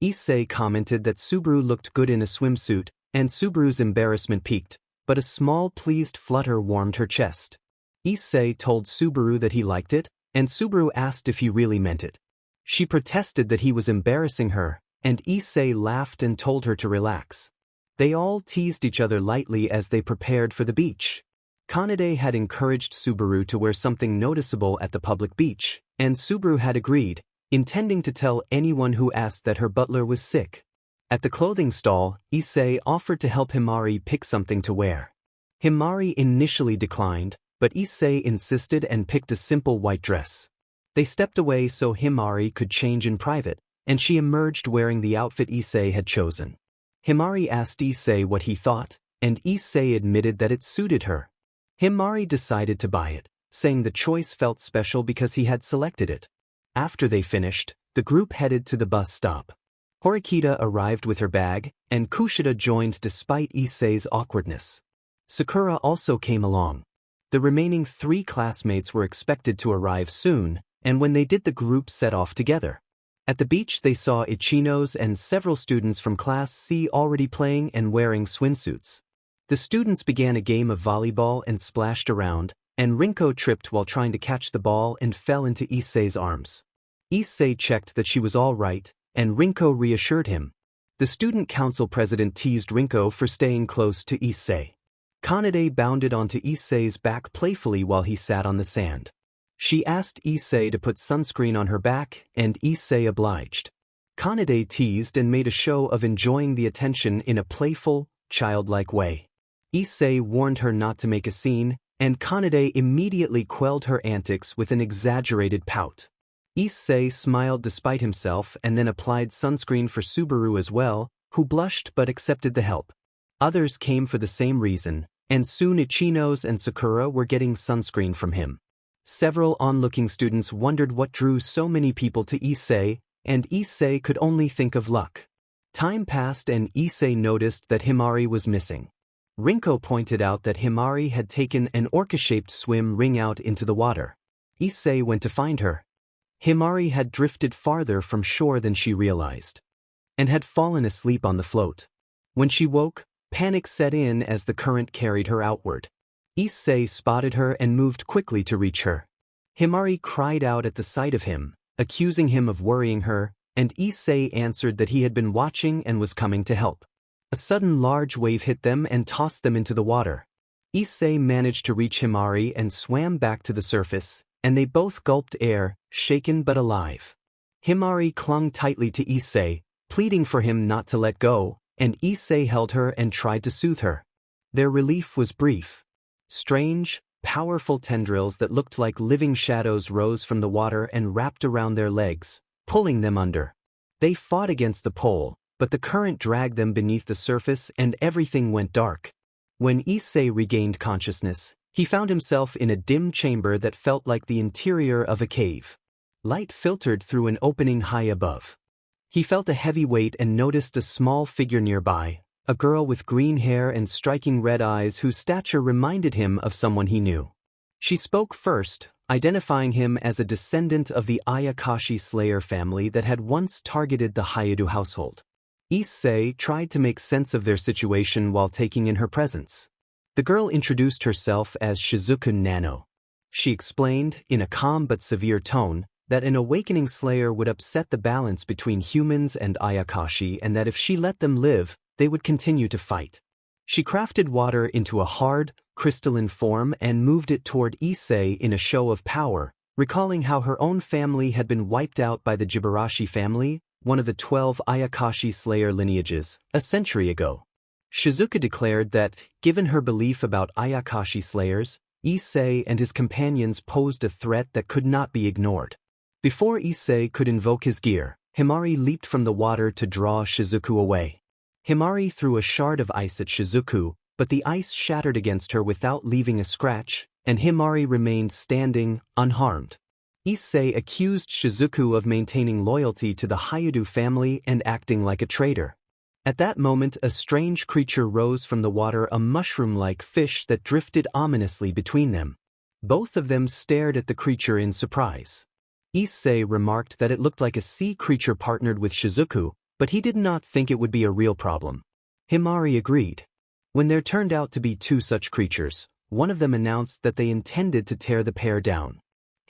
Issei commented that Subaru looked good in a swimsuit, and Subaru's embarrassment peaked, but a small pleased flutter warmed her chest. Issei told Subaru that he liked it, and Subaru asked if he really meant it. She protested that he was embarrassing her, and Issei laughed and told her to relax. They all teased each other lightly as they prepared for the beach. Kanade had encouraged Subaru to wear something noticeable at the public beach, and Subaru had agreed, intending to tell anyone who asked that her butler was sick. At the clothing stall, Issei offered to help Himari pick something to wear. Himari initially declined, but Issei insisted and picked a simple white dress. They stepped away so Himari could change in private, and she emerged wearing the outfit Issei had chosen. Himari asked Issei what he thought, and Issei admitted that it suited her. Himari decided to buy it, saying the choice felt special because he had selected it. After they finished, the group headed to the bus stop. Horikita arrived with her bag, and Kushida joined despite Issei's awkwardness. Sakura also came along. The remaining 3 classmates were expected to arrive soon, and when they did, the group set off together. At the beach they saw Ichinos and several students from Class C already playing and wearing swimsuits. The students began a game of volleyball and splashed around, and Rinko tripped while trying to catch the ball and fell into Issei's arms. Issei checked that she was all right, and Rinko reassured him. The student council president teased Rinko for staying close to Issei. Kanade bounded onto Issei's back playfully while he sat on the sand. She asked Issei to put sunscreen on her back, and Issei obliged. Kanade teased and made a show of enjoying the attention in a playful, childlike way. Issei warned her not to make a scene, and Kanade immediately quelled her antics with an exaggerated pout. Issei smiled despite himself and then applied sunscreen for Subaru as well, who blushed but accepted the help. Others came for the same reason, and soon Ichinos and Sakura were getting sunscreen from him. Several onlooking students wondered what drew so many people to Issei, and Issei could only think of luck. Time passed and Issei noticed that Himari was missing. Rinko pointed out that Himari had taken an orca-shaped swim ring out into the water. Issei went to find her. Himari had drifted farther from shore than she realized, and had fallen asleep on the float. When she woke, panic set in as the current carried her outward. Issei spotted her and moved quickly to reach her. Himari cried out at the sight of him, accusing him of worrying her, and Issei answered that he had been watching and was coming to help. A sudden large wave hit them and tossed them into the water. Issei managed to reach Himari and swam back to the surface, and they both gulped air, shaken but alive. Himari clung tightly to Issei, pleading for him not to let go, and Issei held her and tried to soothe her. Their relief was brief. Strange, powerful tendrils that looked like living shadows rose from the water and wrapped around their legs, pulling them under. They fought against the pole, but the current dragged them beneath the surface and everything went dark. When Issei regained consciousness, he found himself in a dim chamber that felt like the interior of a cave. Light filtered through an opening high above. He felt a heavy weight and noticed a small figure nearby, a girl with green hair and striking red eyes whose stature reminded him of someone he knew. She spoke first, identifying him as a descendant of the Ayakashi Slayer family that had once targeted the Hayadu household. Issei tried to make sense of their situation while taking in her presence. The girl introduced herself as Shizuku Nano. She explained, in a calm but severe tone, that an awakening slayer would upset the balance between humans and Ayakashi and that if she let them live, they would continue to fight. She crafted water into a hard, crystalline form and moved it toward Issei in a show of power, recalling how her own family had been wiped out by the Jibarashi family, one of the 12 Ayakashi Slayer lineages, a century ago. Shizuka declared that, given her belief about Ayakashi Slayers, Issei and his companions posed a threat that could not be ignored. Before Issei could invoke his gear, Himari leaped from the water to draw Shizuku away. Himari threw a shard of ice at Shizuku, but the ice shattered against her without leaving a scratch, and Himari remained standing, unharmed. Issei accused Shizuku of maintaining loyalty to the Hayadu family and acting like a traitor. At that moment a strange creature rose from the water, a mushroom-like fish that drifted ominously between them. Both of them stared at the creature in surprise. Issei remarked that it looked like a sea creature partnered with Shizuku, but he did not think it would be a real problem. Himari agreed. When there turned out to be 2 such creatures, one of them announced that they intended to tear the pair down.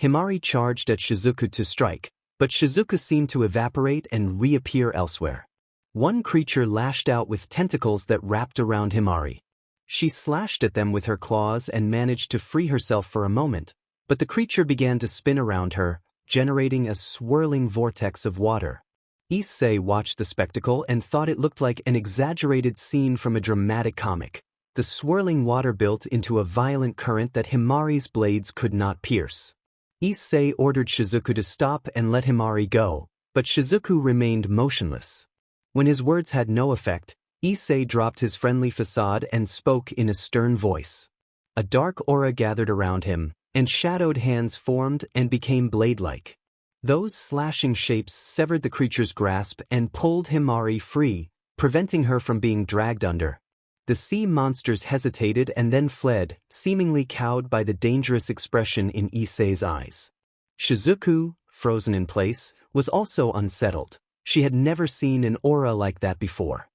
Himari charged at Shizuku to strike, but Shizuku seemed to evaporate and reappear elsewhere. One creature lashed out with tentacles that wrapped around Himari. She slashed at them with her claws and managed to free herself for a moment, but the creature began to spin around her, generating a swirling vortex of water. Issei watched the spectacle and thought it looked like an exaggerated scene from a dramatic comic. The swirling water built into a violent current that Himari's blades could not pierce. Issei ordered Shizuku to stop and let Himari go, but Shizuku remained motionless. When his words had no effect, Issei dropped his friendly facade and spoke in a stern voice. A dark aura gathered around him, and shadowed hands formed and became blade-like. Those slashing shapes severed the creature's grasp and pulled Himari free, preventing her from being dragged under. The sea monsters hesitated and then fled, seemingly cowed by the dangerous expression in Issei's eyes. Shizuku, frozen in place, was also unsettled. She had never seen an aura like that before.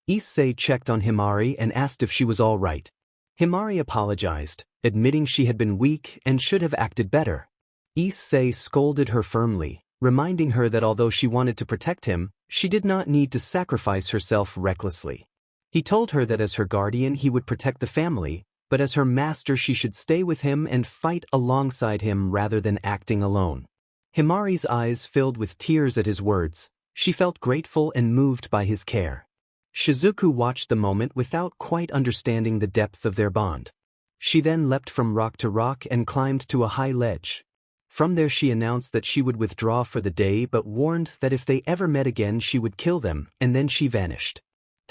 Issei checked on Himari and asked if she was all right. Himari apologized, admitting she had been weak and should have acted better. Issei scolded her firmly, reminding her that although she wanted to protect him, she did not need to sacrifice herself recklessly. He told her that as her guardian he would protect the family, but as her master she should stay with him and fight alongside him rather than acting alone. Himari's eyes filled with tears at his words. She felt grateful and moved by his care. Shizuku watched the moment without quite understanding the depth of their bond. She then leapt from rock to rock and climbed to a high ledge. From there she announced that she would withdraw for the day but warned that if they ever met again she would kill them, and then she vanished.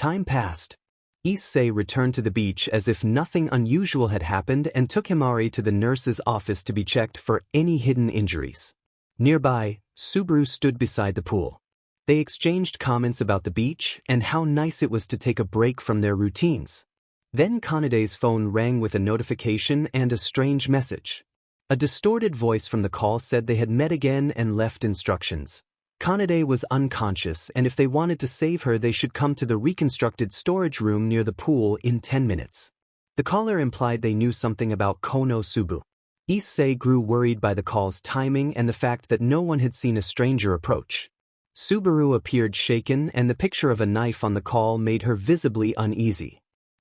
Time passed. Issei returned to the beach as if nothing unusual had happened and took Himari to the nurse's office to be checked for any hidden injuries. Nearby, Subaru stood beside the pool. They exchanged comments about the beach and how nice it was to take a break from their routines. Then Kanade's phone rang with a notification and a strange message. A distorted voice from the call said they had met again and left instructions. Kanade was unconscious, and if they wanted to save her they should come to the reconstructed storage room near the pool in 10 minutes. The caller implied they knew something about Kono Subu. Issei grew worried by the call's timing and the fact that no one had seen a stranger approach. Subaru appeared shaken, and the picture of a knife on the call made her visibly uneasy.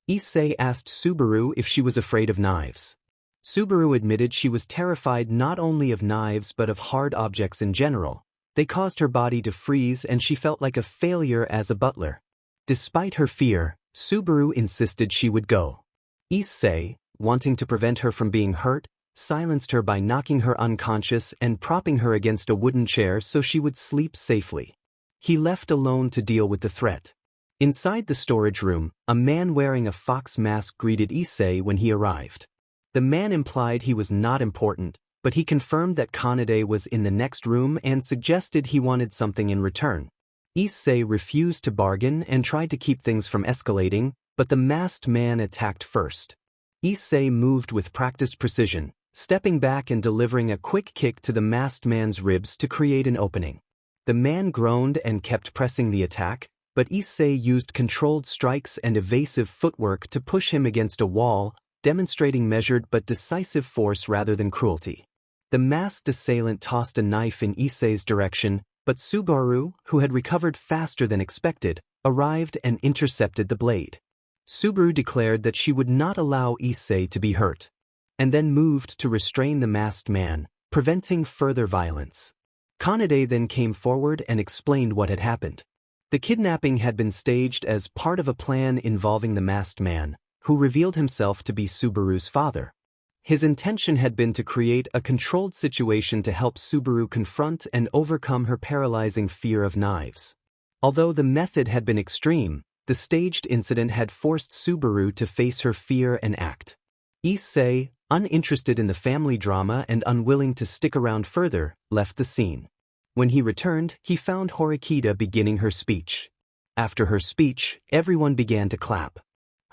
Issei asked Subaru if she was afraid of knives. Subaru admitted she was terrified not only of knives but of hard objects in general. They caused her body to freeze and she felt like a failure as a butler. Despite her fear, Subaru insisted she would go. Issei, wanting to prevent her from being hurt, silenced her by knocking her unconscious and propping her against a wooden chair so she would sleep safely. He left alone to deal with the threat. Inside the storage room, a man wearing a fox mask greeted Issei when he arrived. The man implied he was not important, but he confirmed that Kanade was in the next room and suggested he wanted something in return. Issei refused to bargain and tried to keep things from escalating, but the masked man attacked first. Issei moved with practiced precision, stepping back and delivering a quick kick to the masked man's ribs to create an opening. The man groaned and kept pressing the attack, but Issei used controlled strikes and evasive footwork to push him against a wall, demonstrating measured but decisive force rather than cruelty. The masked assailant tossed a knife in Issei's direction, but Subaru, who had recovered faster than expected, arrived and intercepted the blade. Subaru declared that she would not allow Issei to be hurt, and then moved to restrain the masked man, preventing further violence. Kanade then came forward and explained what had happened. The kidnapping had been staged as part of a plan involving the masked man, who revealed himself to be Subaru's father. His intention had been to create a controlled situation to help Subaru confront and overcome her paralyzing fear of knives. Although the method had been extreme, the staged incident had forced Subaru to face her fear and act. Issei, uninterested in the family drama and unwilling to stick around further, left the scene. When he returned, he found Horikita beginning her speech. After her speech, everyone began to clap.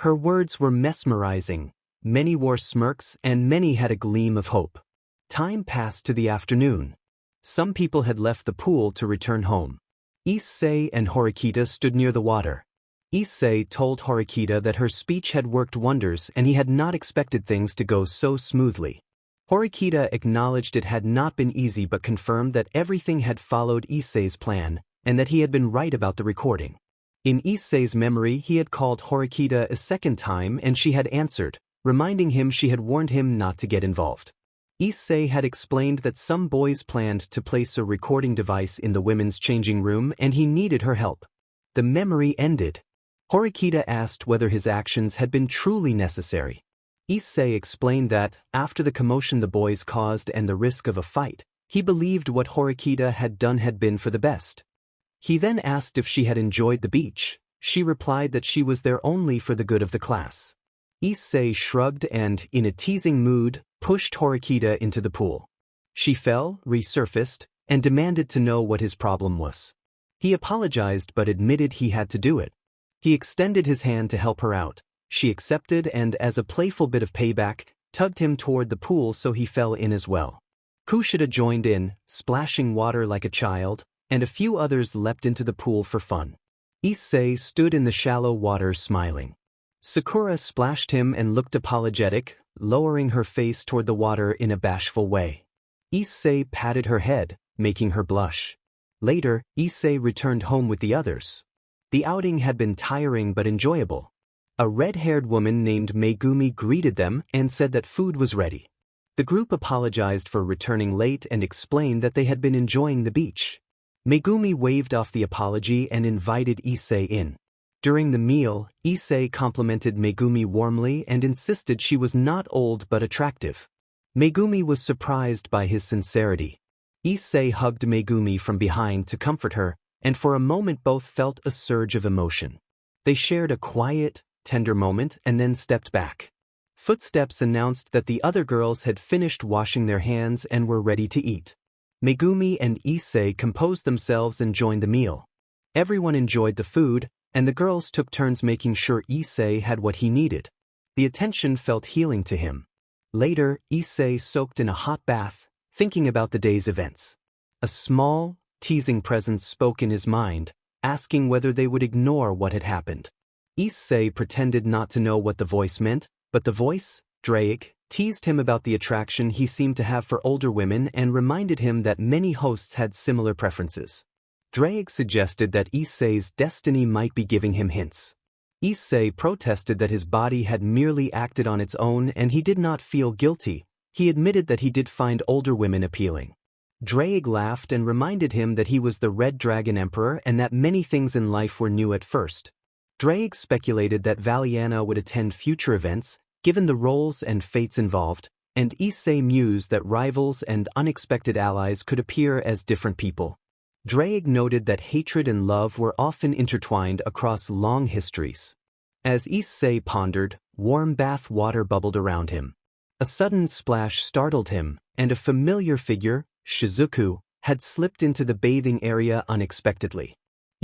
Her words were mesmerizing. Many wore smirks and many had a gleam of hope. Time passed to the afternoon. Some people had left the pool to return home. Issei and Horikita stood near the water. Issei told Horikita that her speech had worked wonders and he had not expected things to go so smoothly. Horikita acknowledged it had not been easy but confirmed that everything had followed Issei's plan and that he had been right about the recording. In Issei's memory he had called Horikita a second time and she had answered, reminding him she had warned him not to get involved. Issei had explained that some boys planned to place a recording device in the women's changing room and he needed her help. The memory ended. Horikita asked whether his actions had been truly necessary. Issei explained that, after the commotion the boys caused and the risk of a fight, he believed what Horikita had done had been for the best. He then asked if she had enjoyed the beach. She replied that she was there only for the good of the class. Issei shrugged and, in a teasing mood, pushed Horikita into the pool. She fell, resurfaced, and demanded to know what his problem was. He apologized but admitted he had to do it. He extended his hand to help her out. She accepted and, as a playful bit of payback, tugged him toward the pool so he fell in as well. Kushida joined in, splashing water like a child, and a few others leapt into the pool for fun. Issei stood in the shallow water smiling. Sakura splashed him and looked apologetic, lowering her face toward the water in a bashful way. Issei patted her head, making her blush. Later, Issei returned home with the others. The outing had been tiring but enjoyable. A red-haired woman named Megumi greeted them and said that food was ready. The group apologized for returning late and explained that they had been enjoying the beach. Megumi waved off the apology and invited Issei in. During the meal, Issei complimented Megumi warmly and insisted she was not old but attractive. Megumi was surprised by his sincerity. Issei hugged Megumi from behind to comfort her, and for a moment both felt a surge of emotion. They shared a quiet, tender moment and then stepped back. Footsteps announced that the other girls had finished washing their hands and were ready to eat. Megumi and Issei composed themselves and joined the meal. Everyone enjoyed the food, and the girls took turns making sure Issei had what he needed. The attention felt healing to him. Later, Issei soaked in a hot bath, thinking about the day's events. A small, teasing presence spoke in his mind, asking whether they would ignore what had happened. Issei pretended not to know what the voice meant, but the voice, Drake, teased him about the attraction he seemed to have for older women and reminded him that many hosts had similar preferences. Drake suggested that Issei's destiny might be giving him hints. Issei protested that his body had merely acted on its own and he did not feel guilty. He admitted that he did find older women appealing. Drake laughed and reminded him that he was the Red Dragon Emperor and that many things in life were new at first. Drake speculated that Valiana would attend future events, given the roles and fates involved, and Issei mused that rivals and unexpected allies could appear as different people. Drake noted that hatred and love were often intertwined across long histories. As Issei pondered, warm bath water bubbled around him. A sudden splash startled him, and a familiar figure, Shizuku, had slipped into the bathing area unexpectedly.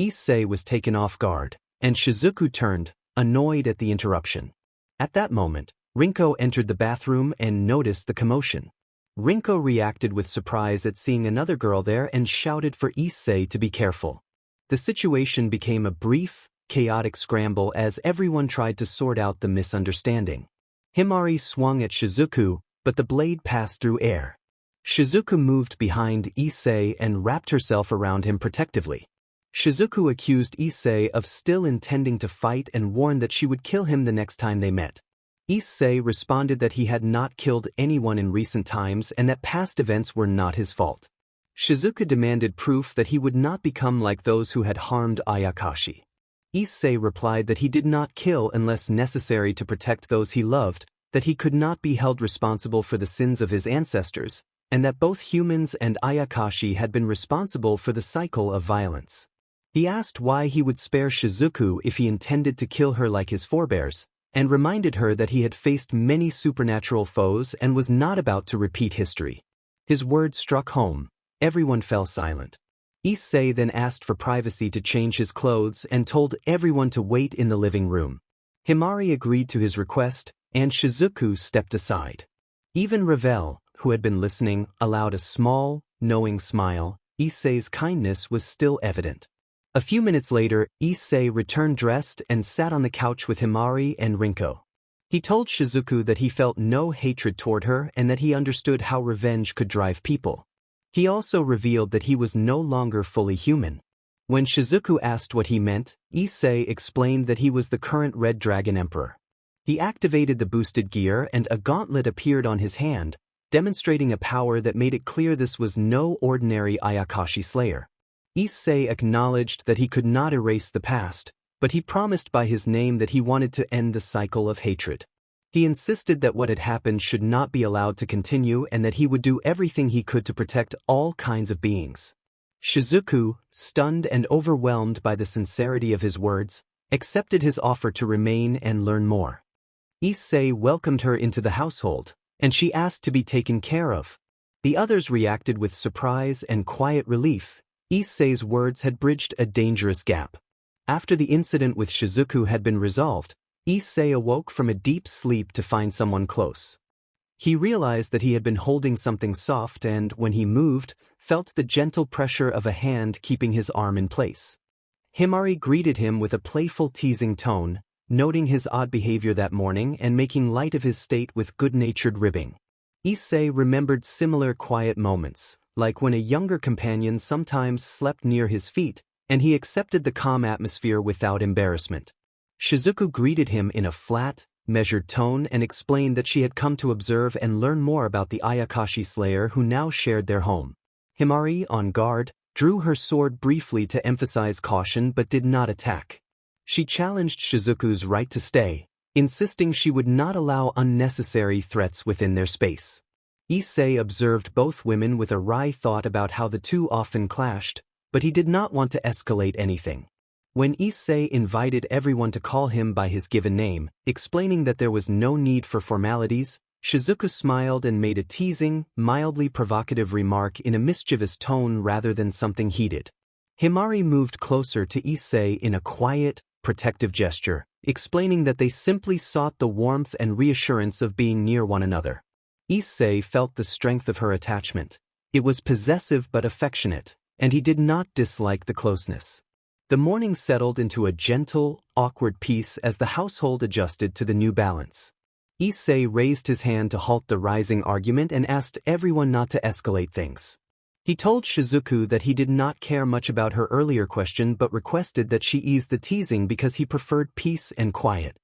Issei was taken off guard, and Shizuku turned, annoyed at the interruption. At that moment, Rinko entered the bathroom and noticed the commotion. Rinko reacted with surprise at seeing another girl there and shouted for Issei to be careful. The situation became a brief, chaotic scramble as everyone tried to sort out the misunderstanding. Himari swung at Shizuku, but the blade passed through air. Shizuku moved behind Issei and wrapped herself around him protectively. Shizuku accused Issei of still intending to fight and warned that she would kill him the next time they met. Issei responded that he had not killed anyone in recent times and that past events were not his fault. Shizuku demanded proof that he would not become like those who had harmed Ayakashi. Issei replied that he did not kill unless necessary to protect those he loved, that he could not be held responsible for the sins of his ancestors, and that both humans and Ayakashi had been responsible for the cycle of violence. He asked why he would spare Shizuku if he intended to kill her like his forebears, and reminded her that he had faced many supernatural foes and was not about to repeat history. His words struck home. Everyone fell silent. Issei then asked for privacy to change his clothes and told everyone to wait in the living room. Himari agreed to his request, and Shizuku stepped aside. Even Ravel, who had been listening, allowed a small, knowing smile. Issei's kindness was still evident. A few minutes later, Issei returned dressed and sat on the couch with Himari and Rinko. He told Shizuku that he felt no hatred toward her and that he understood how revenge could drive people. He also revealed that he was no longer fully human. When Shizuku asked what he meant, Issei explained that he was the current Red Dragon Emperor. He activated the boosted gear and a gauntlet appeared on his hand, demonstrating a power that made it clear this was no ordinary Ayakashi slayer. Issei acknowledged that he could not erase the past, but he promised by his name that he wanted to end the cycle of hatred. He insisted that what had happened should not be allowed to continue and that he would do everything he could to protect all kinds of beings. Shizuku, stunned and overwhelmed by the sincerity of his words, accepted his offer to remain and learn more. Issei welcomed her into the household, and she asked to be taken care of. The others reacted with surprise and quiet relief. Issei's words had bridged a dangerous gap. After the incident with Shizuku had been resolved, Issei awoke from a deep sleep to find someone close. He realized that he had been holding something soft and, when he moved, felt the gentle pressure of a hand keeping his arm in place. Himari greeted him with a playful teasing tone, noting his odd behavior that morning and making light of his state with good-natured ribbing. Issei remembered similar quiet moments, like when a younger companion sometimes slept near his feet, and he accepted the calm atmosphere without embarrassment. Shizuku greeted him in a flat, measured tone and explained that she had come to observe and learn more about the Ayakashi Slayer who now shared their home. Himari, on guard, drew her sword briefly to emphasize caution but did not attack. She challenged Shizuku's right to stay, insisting she would not allow unnecessary threats within their space. Issei observed both women with a wry thought about how the two often clashed, but he did not want to escalate anything. When Issei invited everyone to call him by his given name, explaining that there was no need for formalities, Shizuku smiled and made a teasing, mildly provocative remark in a mischievous tone rather than something heated. Himari moved closer to Issei in a quiet, protective gesture, explaining that they simply sought the warmth and reassurance of being near one another. Issei felt the strength of her attachment. It was possessive but affectionate, and he did not dislike the closeness. The morning settled into a gentle, awkward peace as the household adjusted to the new balance. Issei raised his hand to halt the rising argument and asked everyone not to escalate things. He told Shizuku that he did not care much about her earlier question but requested that she ease the teasing because he preferred peace and quiet.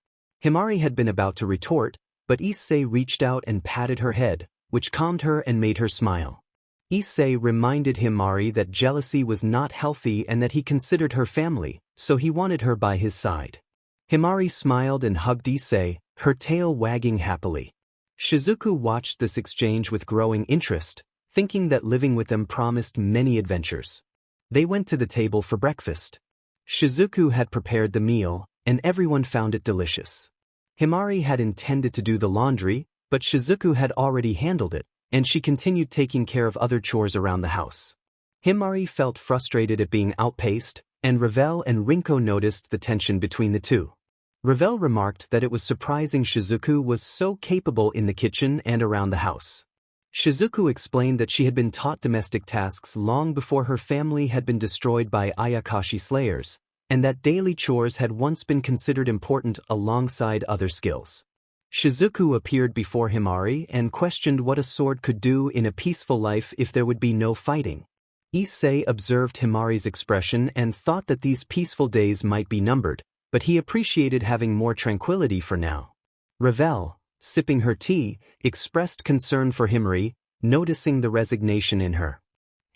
Himari had been about to retort, but Issei reached out and patted her head, which calmed her and made her smile. Issei reminded Himari that jealousy was not healthy and that he considered her family, so he wanted her by his side. Himari smiled and hugged Issei, her tail wagging happily. Shizuku watched this exchange with growing interest, thinking that living with them promised many adventures. They went to the table for breakfast. Shizuku had prepared the meal, and everyone found it delicious. Himari had intended to do the laundry, but Shizuku had already handled it, and she continued taking care of other chores around the house. Himari felt frustrated at being outpaced, and Ravel and Rinko noticed the tension between the two. Ravel remarked that it was surprising Shizuku was so capable in the kitchen and around the house. Shizuku explained that she had been taught domestic tasks long before her family had been destroyed by Ayakashi slayers, and that daily chores had once been considered important alongside other skills. Shizuku appeared before Himari and questioned what a sword could do in a peaceful life if there would be no fighting. Issei observed Himari's expression and thought that these peaceful days might be numbered, but he appreciated having more tranquility for now. Ravel, sipping her tea, expressed concern for Himari, noticing the resignation in her.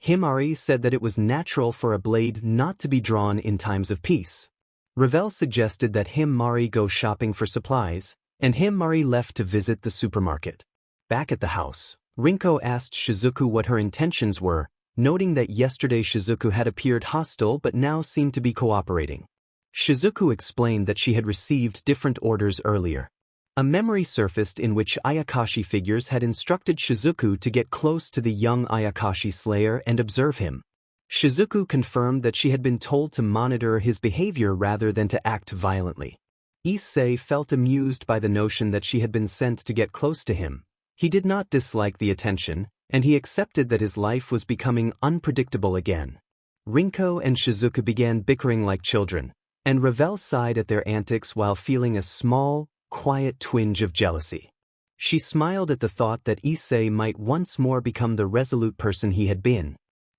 Himari said that it was natural for a blade not to be drawn in times of peace. Ravel suggested that Himari go shopping for supplies, and Himari left to visit the supermarket. Back at the house, Rinko asked Shizuku what her intentions were, noting that yesterday Shizuku had appeared hostile but now seemed to be cooperating. Shizuku explained that she had received different orders earlier. A memory surfaced in which Ayakashi figures had instructed Shizuku to get close to the young Ayakashi slayer and observe him. Shizuku confirmed that she had been told to monitor his behavior rather than to act violently. Issei felt amused by the notion that she had been sent to get close to him. He did not dislike the attention, and he accepted that his life was becoming unpredictable again. Rinko and Shizuku began bickering like children, and Ravel sighed at their antics while feeling a small, quiet twinge of jealousy. She smiled at the thought that Issei might once more become the resolute person he had been.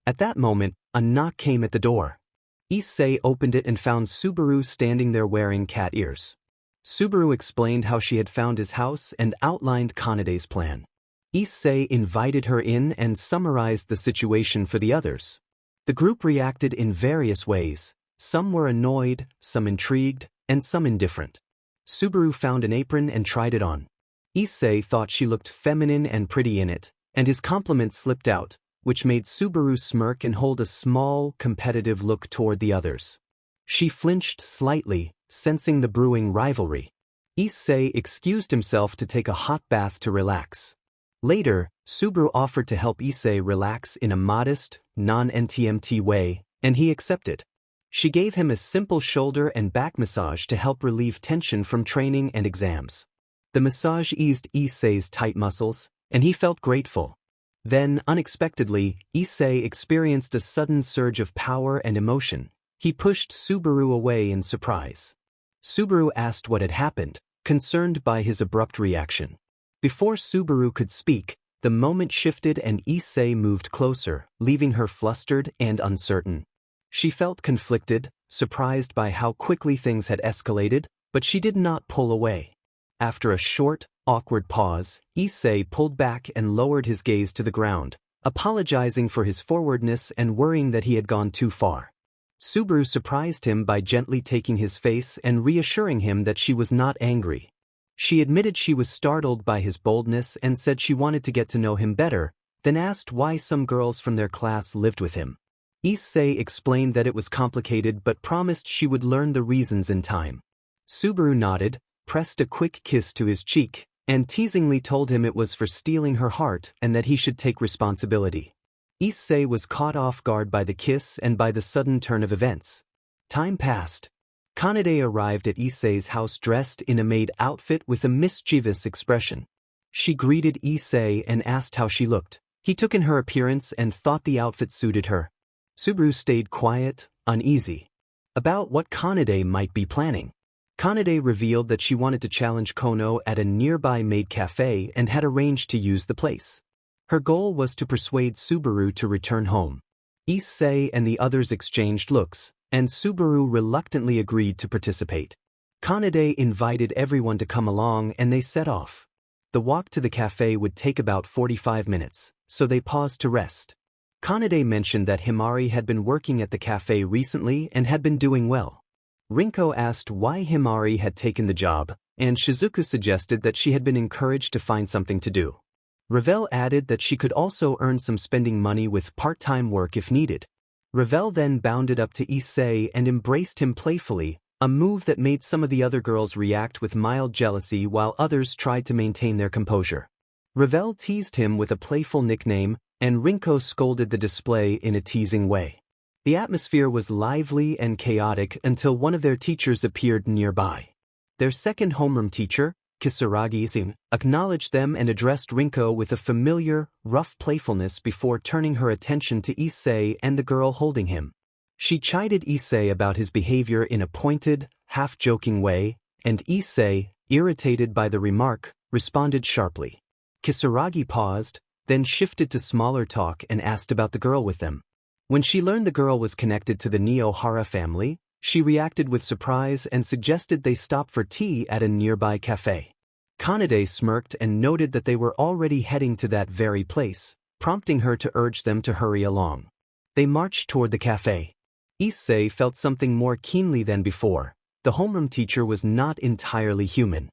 At that moment, a knock came at the door. Issei opened it and found Subaru standing there wearing cat ears. Subaru explained how she had found his house and outlined Kanade's plan. Issei invited her in and summarized the situation for the others. The group reacted in various ways. Some were annoyed, some intrigued, and some indifferent. Subaru found an apron and tried it on. Issei thought she looked feminine and pretty in it, and his compliment slipped out, which made Subaru smirk and hold a small, competitive look toward the others. She flinched slightly, sensing the brewing rivalry. Issei excused himself to take a hot bath to relax. Later, Subaru offered to help Issei relax in a modest, non-NTMT way, and he accepted. She gave him a simple shoulder and back massage to help relieve tension from training and exams. The massage eased Issei's tight muscles, and he felt grateful. Then, unexpectedly, Issei experienced a sudden surge of power and emotion. He pushed Subaru away in surprise. Subaru asked what had happened, concerned by his abrupt reaction. Before Subaru could speak, the moment shifted and Issei moved closer, leaving her flustered and uncertain. She felt conflicted, surprised by how quickly things had escalated, but she did not pull away. After a short, awkward pause, Issei pulled back and lowered his gaze to the ground, apologizing for his forwardness and worrying that he had gone too far. Subaru surprised him by gently taking his face and reassuring him that she was not angry. She admitted she was startled by his boldness and said she wanted to get to know him better, then asked why some girls from their class lived with him. Issei explained that it was complicated but promised she would learn the reasons in time. Subaru nodded, pressed a quick kiss to his cheek, and teasingly told him it was for stealing her heart and that he should take responsibility. Issei was caught off guard by the kiss and by the sudden turn of events. Time passed. Kanade arrived at Issei's house dressed in a maid outfit with a mischievous expression. She greeted Issei and asked how she looked. He took in her appearance and thought the outfit suited her. Subaru stayed quiet, uneasy about what Kanade might be planning. Kanade revealed that she wanted to challenge Kono at a nearby maid cafe and had arranged to use the place. Her goal was to persuade Subaru to return home. Issei and the others exchanged looks, and Subaru reluctantly agreed to participate. Kanade invited everyone to come along and they set off. The walk to the cafe would take about 45 minutes, so they paused to rest. Kanade mentioned that Himari had been working at the cafe recently and had been doing well. Rinko asked why Himari had taken the job, and Shizuku suggested that she had been encouraged to find something to do. Ravel added that she could also earn some spending money with part-time work if needed. Ravel then bounded up to Issei and embraced him playfully, a move that made some of the other girls react with mild jealousy while others tried to maintain their composure. Ravel teased him with a playful nickname, and Rinko scolded the display in a teasing way. The atmosphere was lively and chaotic until one of their teachers appeared nearby. Their second homeroom teacher, Kisaragi-san, acknowledged them and addressed Rinko with a familiar, rough playfulness before turning her attention to Issei and the girl holding him. She chided Issei about his behavior in a pointed, half-joking way, and Issei, irritated by the remark, responded sharply. Kisaragi paused, then shifted to smaller talk and asked about the girl with them. When she learned the girl was connected to the Niohara family, she reacted with surprise and suggested they stop for tea at a nearby cafe. Kanade smirked and noted that they were already heading to that very place, prompting her to urge them to hurry along. They marched toward the cafe. Issei felt something more keenly than before. The homeroom teacher was not entirely human.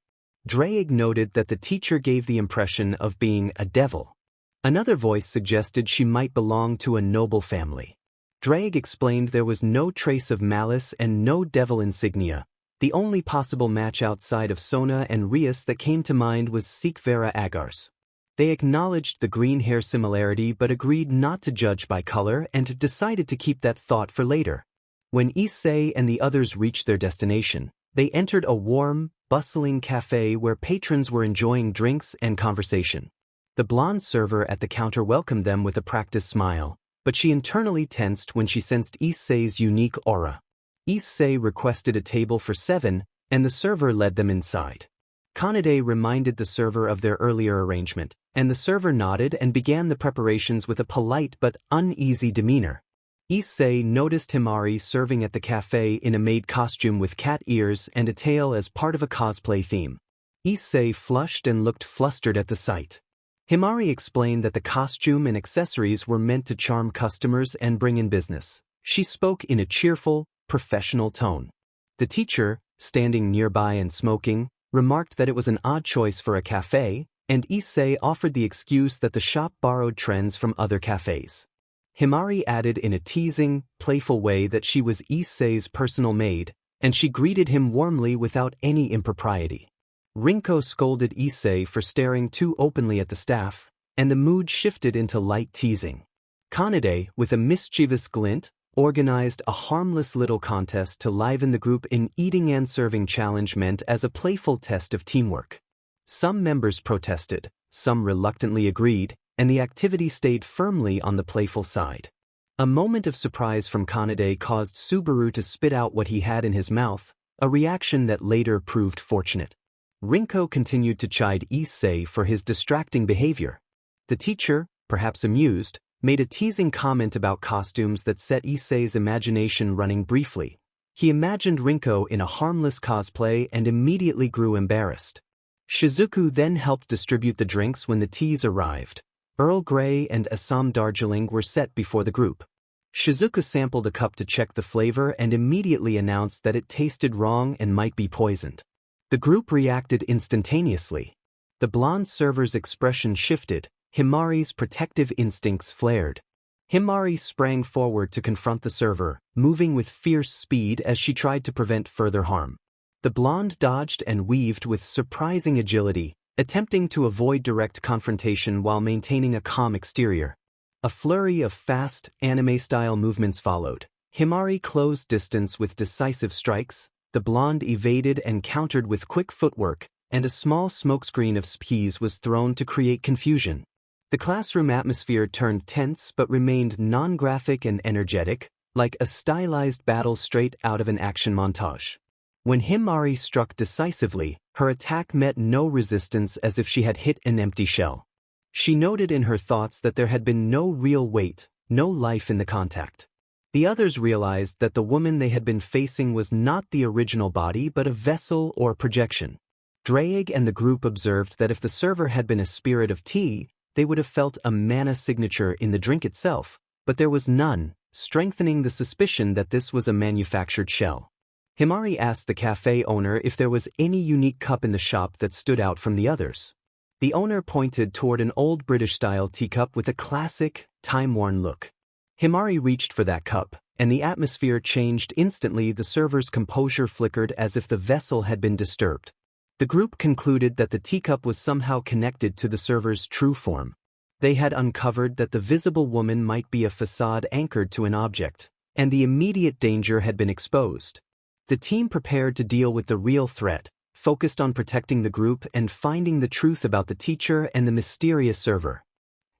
Drake noted that the teacher gave the impression of being a devil. Another voice suggested she might belong to a noble family. Drake explained there was no trace of malice and no devil insignia. The only possible match outside of Sona and Rias that came to mind was Sikvera Agars. They acknowledged the green hair similarity but agreed not to judge by color and decided to keep that thought for later. When Issei and the others reached their destination, they entered a warm, bustling cafe where patrons were enjoying drinks and conversation. The blonde server at the counter welcomed them with a practiced smile, but she internally tensed when she sensed Issei's unique aura. Issei requested a table for 7, and the server led them inside. Kanade reminded the server of their earlier arrangement, and the server nodded and began the preparations with a polite but uneasy demeanor. Issei noticed Himari serving at the cafe in a maid costume with cat ears and a tail as part of a cosplay theme. Issei flushed and looked flustered at the sight. Himari explained that the costume and accessories were meant to charm customers and bring in business. She spoke in a cheerful, professional tone. The teacher, standing nearby and smoking, remarked that it was an odd choice for a cafe, and Issei offered the excuse that the shop borrowed trends from other cafes. Himari added in a teasing, playful way that she was Issei's personal maid, and she greeted him warmly without any impropriety. Rinko scolded Issei for staring too openly at the staff, and the mood shifted into light teasing. Kanade, with a mischievous glint, organized a harmless little contest to liven the group. An eating and serving challenge meant as a playful test of teamwork. Some members protested, some reluctantly agreed, and the activity stayed firmly on the playful side. A moment of surprise from Kanade caused Subaru to spit out what he had in his mouth, a reaction that later proved fortunate. Rinko continued to chide Issei for his distracting behavior. The teacher, perhaps amused, made a teasing comment about costumes that set Issei's imagination running briefly. He imagined Rinko in a harmless cosplay and immediately grew embarrassed. Shizuku then helped distribute the drinks when the teas arrived. Earl Grey and Assam Darjeeling were set before the group. Shizuku sampled a cup to check the flavor and immediately announced that it tasted wrong and might be poisoned. The group reacted instantaneously. The blonde server's expression shifted, Himari's protective instincts flared. Himari sprang forward to confront the server, moving with fierce speed as she tried to prevent further harm. The blonde dodged and weaved with surprising agility, attempting to avoid direct confrontation while maintaining a calm exterior. A flurry of fast, anime-style movements followed. Himari closed distance with decisive strikes, the blonde evaded and countered with quick footwork, and a small smokescreen of skis was thrown to create confusion. The classroom atmosphere turned tense but remained non-graphic and energetic, like a stylized battle straight out of an action montage. When Himari struck decisively, her attack met no resistance, as if she had hit an empty shell. She noted in her thoughts that there had been no real weight, no life in the contact. The others realized that the woman they had been facing was not the original body but a vessel or projection. Drake and the group observed that if the server had been a spirit of tea, they would have felt a mana signature in the drink itself, but there was none, strengthening the suspicion that this was a manufactured shell. Himari asked the cafe owner if there was any unique cup in the shop that stood out from the others. The owner pointed toward an old British-style teacup with a classic, time-worn look. Himari reached for that cup, and the atmosphere changed instantly. The server's composure flickered as if the vessel had been disturbed. The group concluded that the teacup was somehow connected to the server's true form. They had uncovered that the visible woman might be a facade anchored to an object, and the immediate danger had been exposed. The team prepared to deal with the real threat, focused on protecting the group and finding the truth about the teacher and the mysterious server.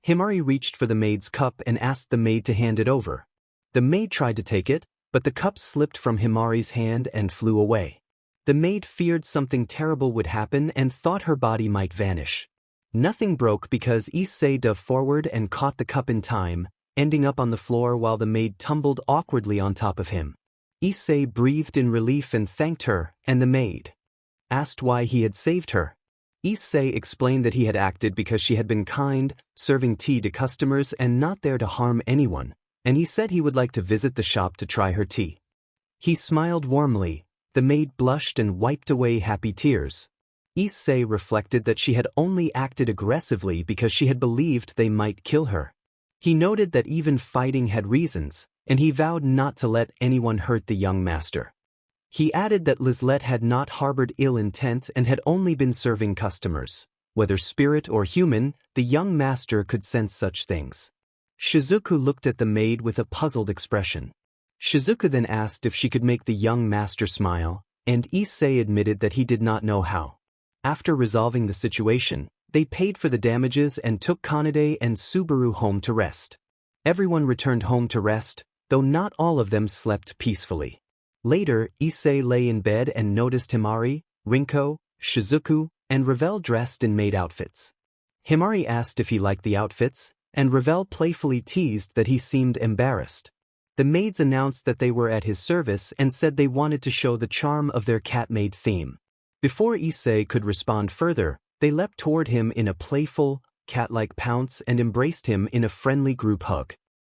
Himari reached for the maid's cup and asked the maid to hand it over. The maid tried to take it, but the cup slipped from Himari's hand and flew away. The maid feared something terrible would happen and thought her body might vanish. Nothing broke because Issei dove forward and caught the cup in time, ending up on the floor while the maid tumbled awkwardly on top of him. Issei breathed in relief and thanked her, and the maid asked why he had saved her. Issei explained that he had acted because she had been kind, serving tea to customers and not there to harm anyone, and he said he would like to visit the shop to try her tea. He smiled warmly. The maid blushed and wiped away happy tears. Issei reflected that she had only acted aggressively because she had believed they might kill her. He noted that even fighting had reasons, and he vowed not to let anyone hurt the young master. He added that Lislet had not harbored ill intent and had only been serving customers. Whether spirit or human, the young master could sense such things. Shizuku looked at the maid with a puzzled expression. Shizuku then asked if she could make the young master smile, and Issei admitted that he did not know how. After resolving the situation, they paid for the damages and took Kanade and Subaru home to rest. Everyone returned home to rest, though not all of them slept peacefully. Later, Issei lay in bed and noticed Himari, Rinko, Shizuku, and Ravel dressed in maid outfits. Himari asked if he liked the outfits, and Ravel playfully teased that he seemed embarrassed. The maids announced that they were at his service and said they wanted to show the charm of their cat-maid theme. Before Issei could respond further, they leapt toward him in a playful, cat-like pounce and embraced him in a friendly group hug.